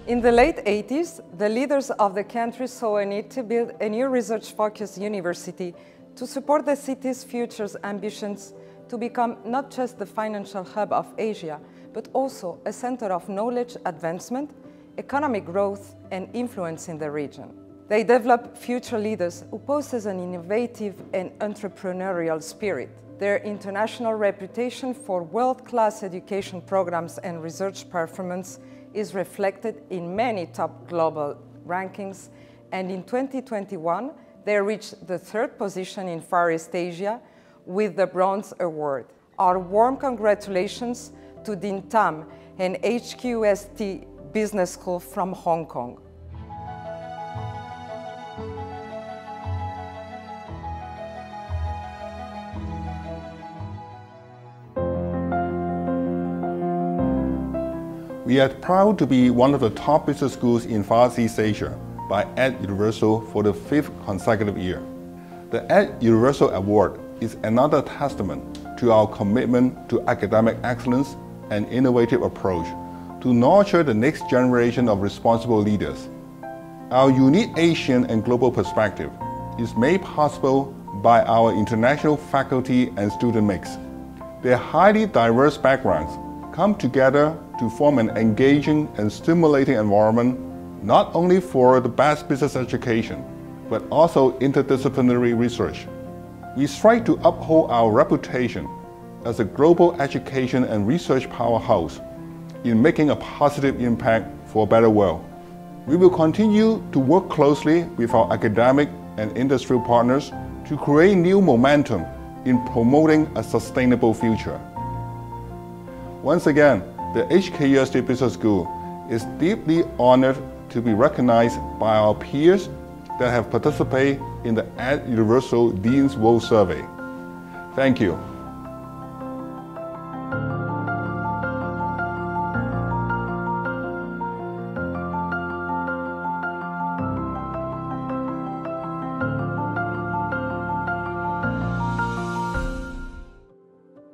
In the late 80s, the leaders of the country saw a need to build a new research-focused university to support the city's future ambitions to become not just the financial hub of Asia, but also a center of knowledge advancement, economic growth, and influence in the region. They develop future leaders who possess an innovative and entrepreneurial spirit. Their international reputation for world-class education programs and research performance is reflected in many top global rankings, and in 2021, they reached the 3rd position in Far East Asia with the Bronze Award. Our warm congratulations to Dean Tam and HQST Business School from Hong Kong. We are proud to be one of the top business schools in Far East Asia by Eduniversal for the 5th consecutive year. The Eduniversal Award is another testament to our commitment to academic excellence and innovative approach to nurture the next generation of responsible leaders. Our unique Asian and global perspective is made possible by our international faculty and student mix. Their highly diverse backgrounds come together to form an engaging and stimulating environment not only for the best business education, but also interdisciplinary research. We strive to uphold our reputation as a global education and research powerhouse in making a positive impact for a better world. We will continue to work closely with our academic and industrial partners to create new momentum in promoting a sustainable future. Once again, the HKUST Business School is deeply honored to be recognized by our peers that have participated in the Eduniversal Dean's World Survey. Thank you.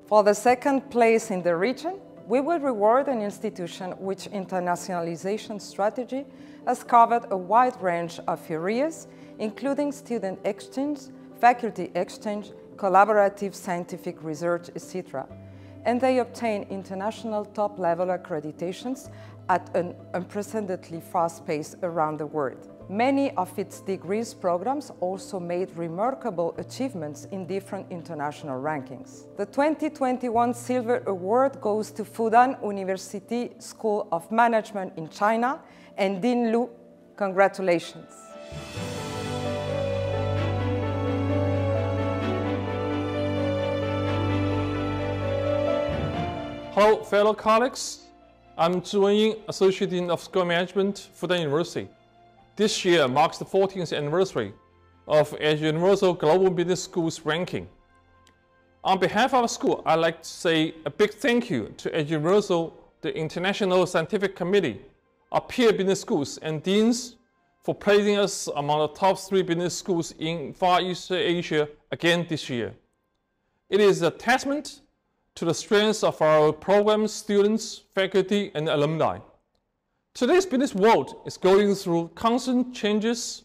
For the second place in the region, we will reward an institution which internationalization strategy has covered a wide range of areas, including student exchange, faculty exchange, collaborative scientific research, etc. And they obtain international top-level accreditations at an unprecedentedly fast pace around the world. Many of its degrees programs also made remarkable achievements in different international rankings. The 2021 Silver Award goes to Fudan University School of Management in China and Dean Lu. Congratulations. Hello, fellow colleagues. I'm Zhu Wenying, Associate Dean of School Management, Fudan University. This year marks the 14th anniversary of Eduniversal Global Business Schools ranking. On behalf of our school, I'd like to say a big thank you to Eduniversal, the International Scientific Committee, our peer business schools, and deans for placing us among the top 3 business schools in Far East Asia again this year. It is a testament to the strength of our program students, faculty, and alumni. Today's business world is going through constant changes,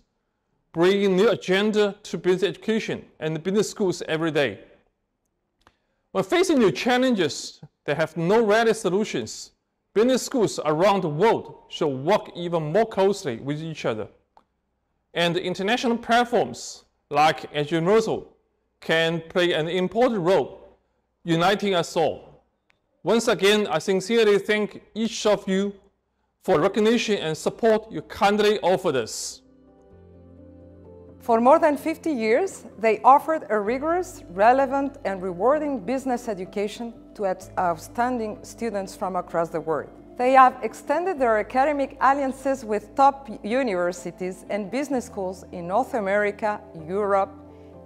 bringing new agenda to business education and business schools every day. When facing new challenges that have no ready solutions, business schools around the world should work even more closely with each other. And international platforms like Eduniversal can play an important role, uniting us all. Once again, I sincerely thank each of you for recognition and support you kindly offered us. For more than 50 years, they offered a rigorous, relevant, and rewarding business education to outstanding students from across the world. They have extended their academic alliances with top universities and business schools in North America, Europe,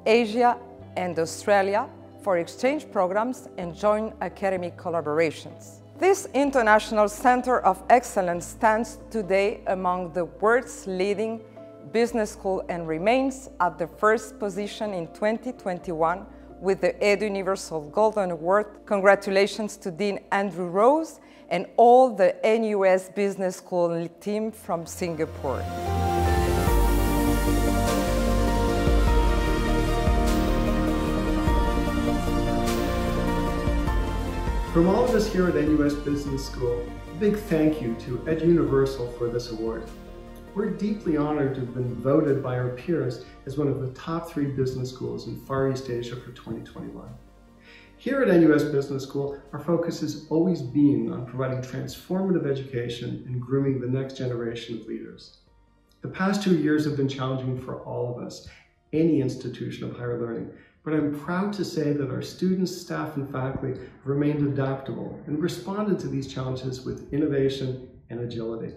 Asia, and Australia for exchange programs and joint academic collaborations. This international center of excellence stands today among the world's leading business schools and remains at the first position in 2021 with the Eduniversal Golden Award. Congratulations to Dean Andrew Rose and all the NUS Business School team from Singapore. From all of us here at NUS Business School, a big thank you to Eduniversal for this award. We're deeply honored to have been voted by our peers as one of the top 3 business schools in Far East Asia for 2021. Here at NUS Business School, our focus has always been on providing transformative education and grooming the next generation of leaders. The past 2 years have been challenging for all of us, any institution of higher learning, but I'm proud to say that our students, staff, and faculty have remained adaptable and responded to these challenges with innovation and agility.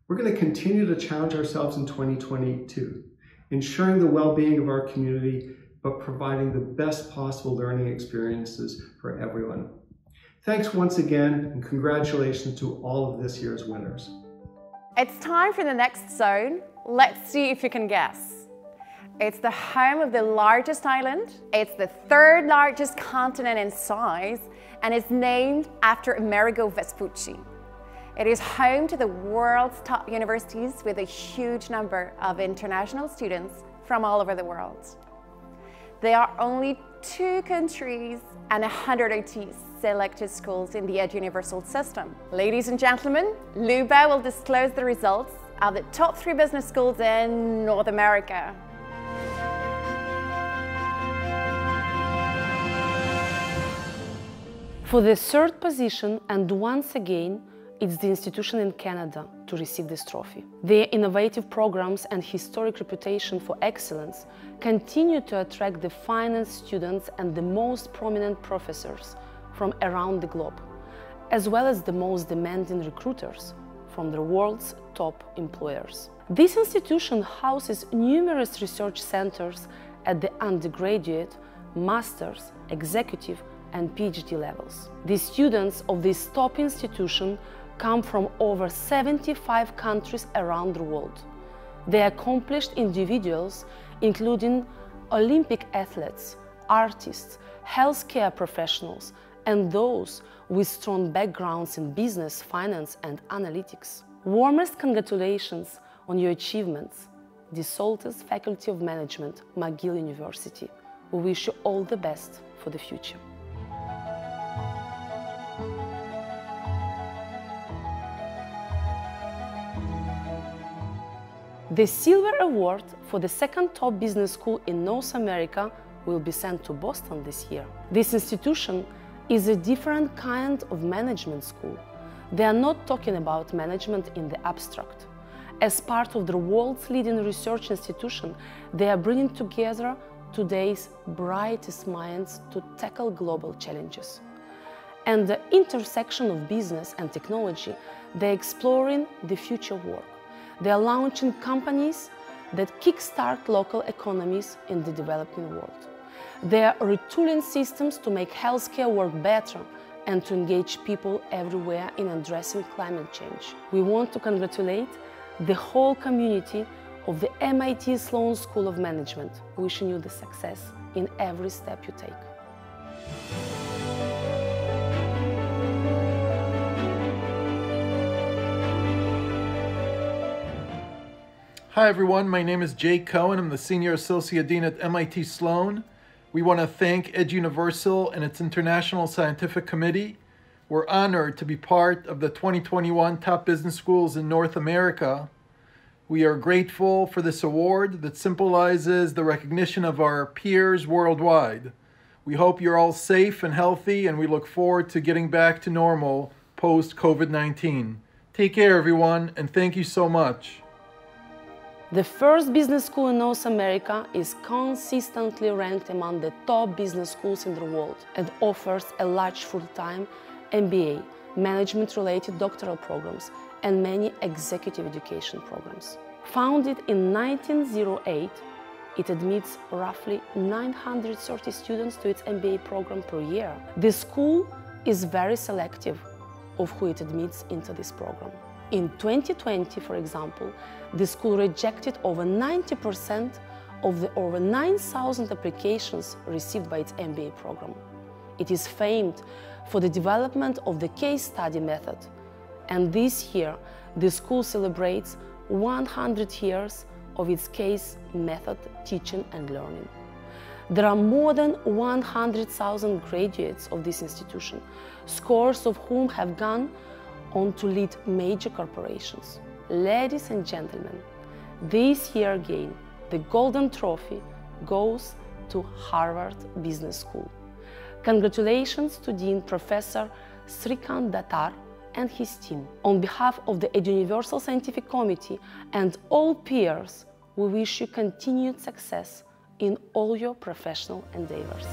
We're going to continue to challenge ourselves in 2022, ensuring the well-being of our community, but providing the best possible learning experiences for everyone. Thanks once again, and congratulations to all of this year's winners. It's time for the next zone. Let's see if you can guess. It's the home of the largest island, it's the third largest continent in size, and it's named after Amerigo Vespucci. It is home to the world's top universities with a huge number of international students from all over the world. There are only 2 countries and 180 selected schools in the Eduniversal system. Ladies and gentlemen, Luba will disclose the results of the top 3 business schools in North America. For the 3rd position, and once again, it's the institution in Canada to receive this trophy. Their innovative programs and historic reputation for excellence continue to attract the finest students and the most prominent professors from around the globe, as well as the most demanding recruiters from the world's top employers. This institution houses numerous research centers at the undergraduate, master's, executive, and PhD levels. The students of this top institution come from over 75 countries around the world. They are accomplished individuals, including Olympic athletes, artists, healthcare professionals, and those with strong backgrounds in business, finance, and analytics. Warmest congratulations on your achievements, the Salters Faculty of Management, McGill University. We wish you all the best for the future. The Silver Award for the 2nd top business school in North America will be sent to Boston this year. This institution is a different kind of management school. They are not talking about management in the abstract. As part of the world's leading research institution, they are bringing together today's brightest minds to tackle global challenges. And the intersection of business and technology, they're exploring the future work. They are launching companies that kickstart local economies in the developing world. They are retooling systems to make healthcare work better and to engage people everywhere in addressing climate change. We want to congratulate the whole community of the MIT Sloan School of Management, wishing you the success in every step you take. Hi everyone, my name is Jay Cohen. I'm the Senior Associate Dean at MIT Sloan. We want to thank Eduniversal and its International Scientific Committee. We're honored to be part of the 2021 Top Business Schools in North America. We are grateful for this award that symbolizes the recognition of our peers worldwide. We hope you're all safe and healthy, and we look forward to getting back to normal post-COVID-19. Take care everyone, and thank you so much. The first business school in North America is consistently ranked among the top business schools in the world and offers a large full-time MBA, management-related doctoral programs, and many executive education programs. Founded in 1908, it admits roughly 930 students to its MBA program per year. The school is very selective of who it admits into this program. In 2020, for example, the school rejected over 90% of the over 9,000 applications received by its MBA program. It is famed for the development of the case study method, and this year the school celebrates 100 years of its case method teaching and learning. There are more than 100,000 graduates of this institution, scores of whom have gone on to lead major corporations. Ladies and gentlemen, this year again, the Golden Trophy goes to Harvard Business School. Congratulations to Dean Professor Srikant Datar and his team. On behalf of the Eduniversal Scientific Committee and all peers, we wish you continued success in all your professional endeavors.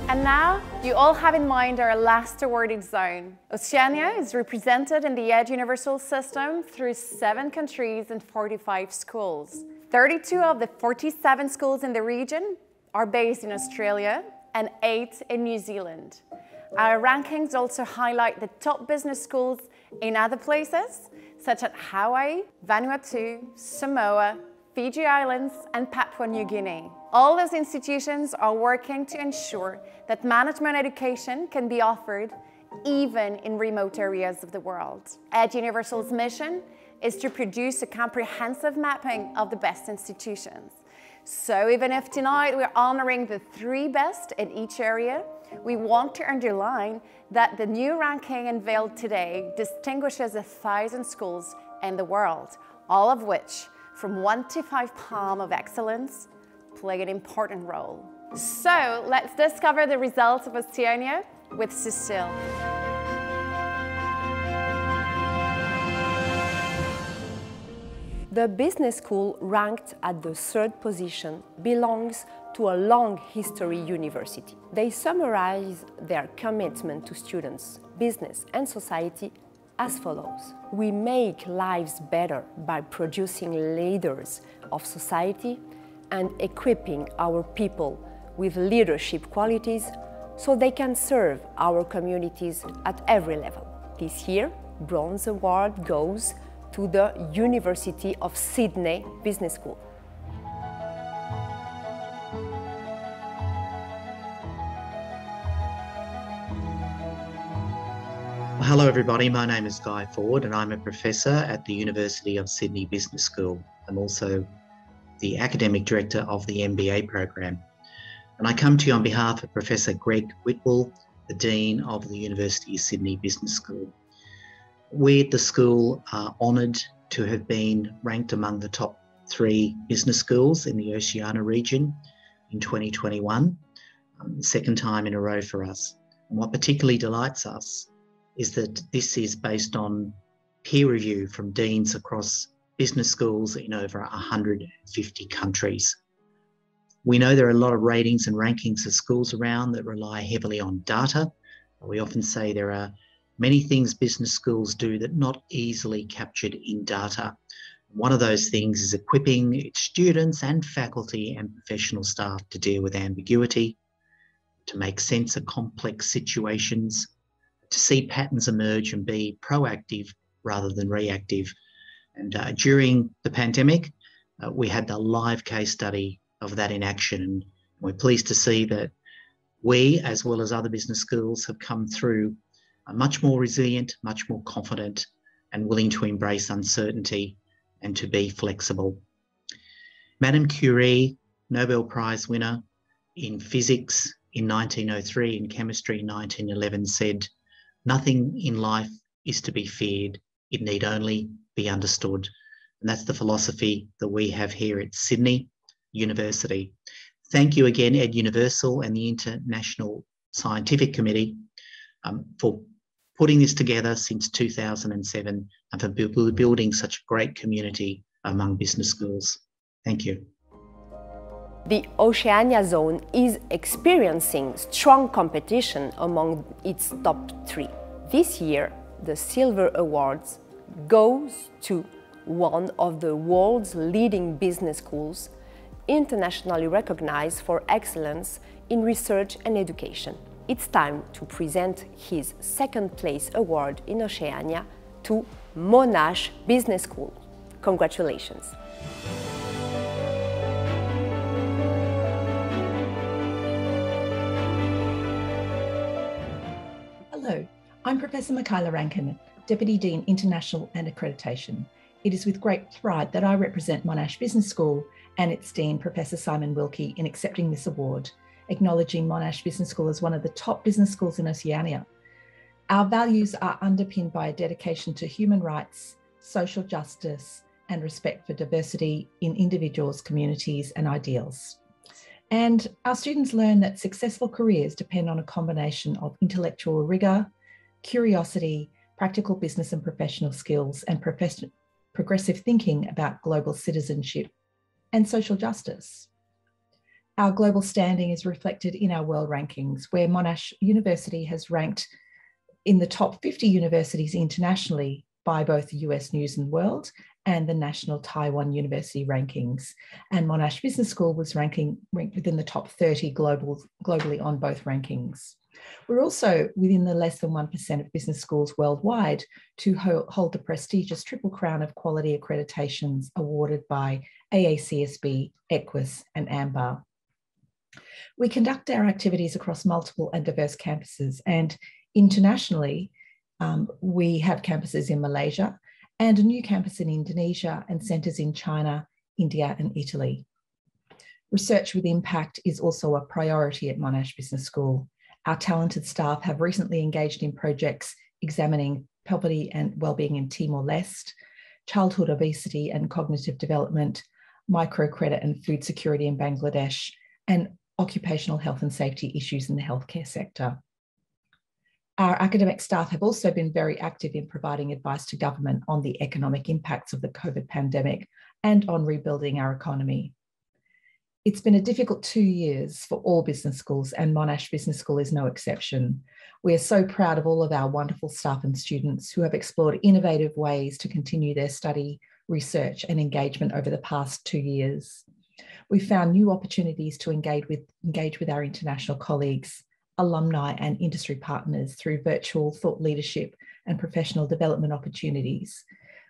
And now, you all have in mind our last awarded zone. Oceania is represented in the Eduniversal system through 7 countries and 45 schools. 32 of the 47 schools in the region are based in Australia and 8 in New Zealand. Our rankings also highlight the top business schools in other places, such as Hawaii, Vanuatu, Samoa, Fiji Islands, and Papua New Guinea. All those institutions are working to ensure that management education can be offered even in remote areas of the world. Eduniversal's mission is to produce a comprehensive mapping of the best institutions. So even if tonight we're honoring the 3 best in each area, we want to underline that the new ranking unveiled today distinguishes 1,000 schools in the world, all of which, from 1 to 5 palm of excellence, play an important role. So let's discover the results of Oceania with Cecile. The business school ranked at the 3rd position belongs to a long history university. They summarize their commitment to students, business and society as follows. We make lives better by producing leaders of society and equipping our people with leadership qualities so they can serve our communities at every level. This year, Bronze Award goes to the University of Sydney Business School. Hello everybody, my name is Guy Ford and I'm a professor at the University of Sydney Business School. I'm also the academic director of the MBA program. And I come to you on behalf of Professor Greg Whitwell, the Dean of the University of Sydney Business School. We at the school are honoured to have been ranked among the top 3 business schools in the Oceania region in 2021, the 2nd time in a row for us. And what particularly delights us is that this is based on peer review from deans across business schools in over 150 countries. We know there are a lot of ratings and rankings of schools around that rely heavily on data. We often say there are many things business schools do that are not easily captured in data. One of those things is equipping its students and faculty and professional staff to deal with ambiguity, to make sense of complex situations, to see patterns emerge and be proactive rather than reactive. And during the pandemic, we had the live case study of that in action. And we're pleased to see that we, as well as other business schools, have come through much more resilient, much more confident, and willing to embrace uncertainty and to be flexible. Madame Curie, Nobel Prize winner in physics in 1903 and chemistry in 1911, said, "Nothing in life is to be feared, it need only be understood." And that's the philosophy that we have here at Sydney University. Thank you again, Eduniversal and the International Scientific Committee for putting this together since 2007 and for building such a great community among business schools. Thank you. The Oceania zone is experiencing strong competition among its top 3. This year, the Silver Awards goes to one of the world's leading business schools, internationally recognized for excellence in research and education. It's time to present his 2nd place award in Oceania to Monash Business School. Congratulations. Hello, I'm Professor Michaela Rankin, Deputy Dean International and Accreditation. It is with great pride that I represent Monash Business School and its Dean, Professor Simon Wilkie, in accepting this award, acknowledging Monash Business School as one of the top business schools in Oceania. Our values are underpinned by a dedication to human rights, social justice, and respect for diversity in individuals, communities, and ideals. And our students learn that successful careers depend on a combination of intellectual rigor, curiosity, practical business and professional skills, and progressive thinking about global citizenship and social justice. Our global standing is reflected in our world rankings, where Monash University has ranked in the top 50 universities internationally by both the US News and World and the National Taiwan University rankings. And Monash Business School was ranked within the top 30 globally on both rankings. We're also within the less than 1% of business schools worldwide to hold the prestigious Triple Crown of Quality accreditations awarded by AACSB, EQUIS, and AMBAR. We conduct our activities across multiple and diverse campuses, and internationally, we have campuses in Malaysia and a new campus in Indonesia and centres in China, India, and Italy. Research with impact is also a priority at Monash Business School. Our talented staff have recently engaged in projects examining poverty and wellbeing in Timor-Leste, childhood obesity and cognitive development, microcredit and food security in Bangladesh, and occupational health and safety issues in the healthcare sector. Our academic staff have also been very active in providing advice to government on the economic impacts of the COVID pandemic and on rebuilding our economy. It's been a difficult 2 years for all business schools, and Monash Business School is no exception. We are so proud of all of our wonderful staff and students who have explored innovative ways to continue their study, research, and engagement over the past 2 years. We've found new opportunities to engage with our international colleagues, alumni, and industry partners through virtual thought leadership and professional development opportunities,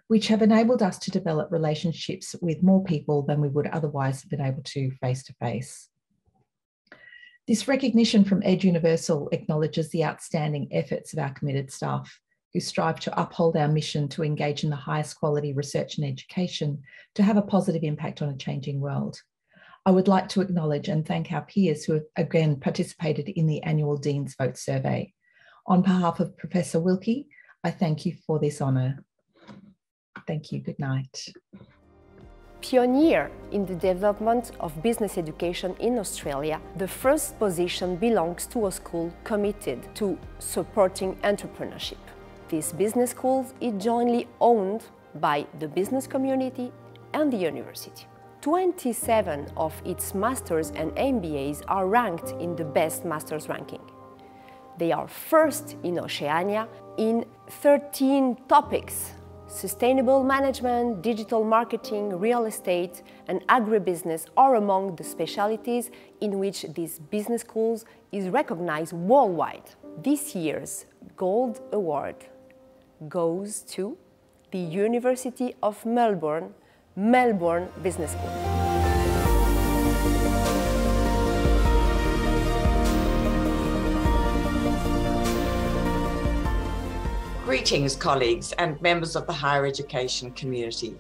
which have enabled us to develop relationships with more people than we would otherwise have been able to face-to-face. This recognition from Eduniversal acknowledges the outstanding efforts of our committed staff who strive to uphold our mission to engage in the highest quality research and education to have a positive impact on a changing world. I would like to acknowledge and thank our peers who have again participated in the annual Dean's Vote survey. On behalf of Professor Wilkie, I thank you for this honour. Thank you. Good night. Pioneer in the development of business education in Australia, the first position belongs to a school committed to supporting entrepreneurship. This business school is jointly owned by the business community and the university. 27 of its masters and MBAs are ranked in the best masters ranking. They are first in Oceania in 13 topics: sustainable management, digital marketing, real estate, and agribusiness are among the specialties in which this business school is recognized worldwide. This year's Gold Award goes to the University of Melbourne, Melbourne Business School. Greetings, colleagues and members of the higher education community.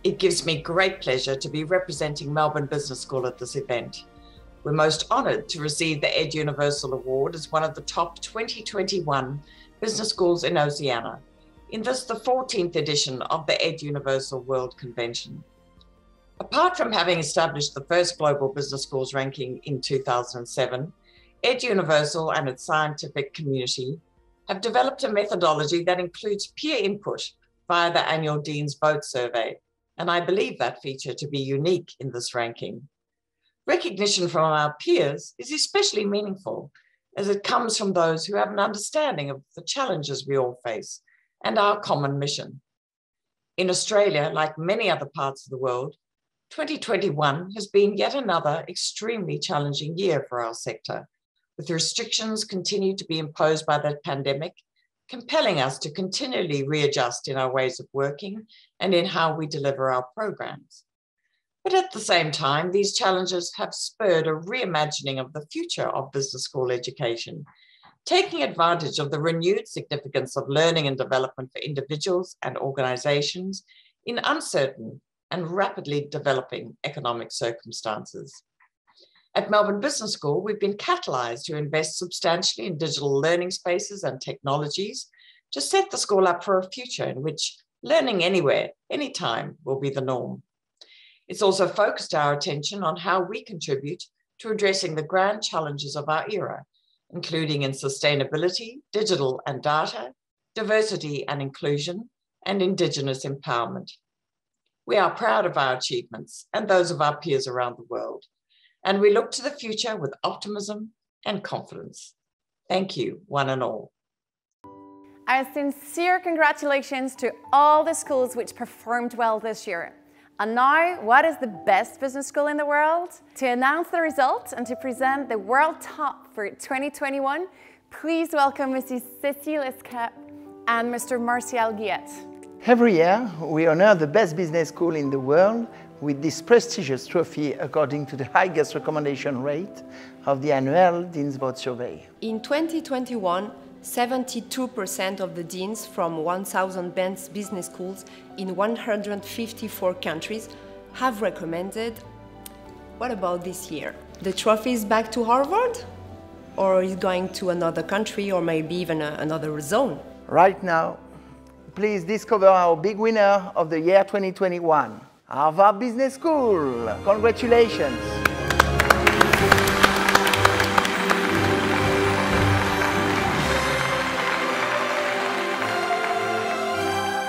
It gives me great pleasure to be representing Melbourne Business School at this event. We're most honoured to receive the Eduniversal Award as one of the top 2021 business schools in Oceania, in this the 14th edition of the Eduniversal World Convention. Apart from having established the first global business schools ranking in 2007, Eduniversal and its scientific community have developed a methodology that includes peer input via the annual Dean's Vote survey, and I believe that feature to be unique in this ranking. Recognition from our peers is especially meaningful as it comes from those who have an understanding of the challenges we all face and our common mission. In Australia, like many other parts of the world, 2021 has been yet another extremely challenging year for our sector, with restrictions continued to be imposed by the pandemic, compelling us to continually readjust in our ways of working and in how we deliver our programs. But at the same time, these challenges have spurred a reimagining of the future of business school education, taking advantage of the renewed significance of learning and development for individuals and organizations in uncertain and rapidly developing economic circumstances. At Melbourne Business School, we've been catalysed to invest substantially in digital learning spaces and technologies to set the school up for a future in which learning anywhere, anytime will be the norm. It's also focused our attention on how we contribute to addressing the grand challenges of our era, including in sustainability, digital and data, diversity and inclusion, and Indigenous empowerment. We are proud of our achievements and those of our peers around the world, and we look to the future with optimism and confidence. Thank you, one and all. A sincere congratulations to all the schools which performed well this year. And now, what is the best business school in the world? To announce the results and to present the world top for 2021, please welcome Mrs. Cécile Escap and Mr. Martial Guillet. Every year, we honor the best business school in the world with this prestigious trophy according to the highest recommendation rate of the annual Dean's Board survey. In 2021, 72% of the deans from 1,000 best business schools in 154 countries have recommended. What about this year? The trophy is back to Harvard? Or is going to another country or maybe even another zone? Right now, please discover our big winner of the year 2021, Harvard Business School. Congratulations.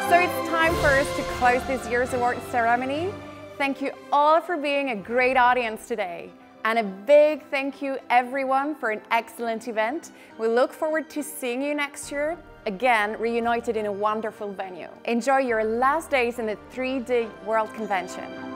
So it's time for us to close this year's awards ceremony. Thank you all for being a great audience today. And a big thank you everyone for an excellent event. We look forward to seeing you next year, again reunited in a wonderful venue. Enjoy your last days in the 3D World Convention.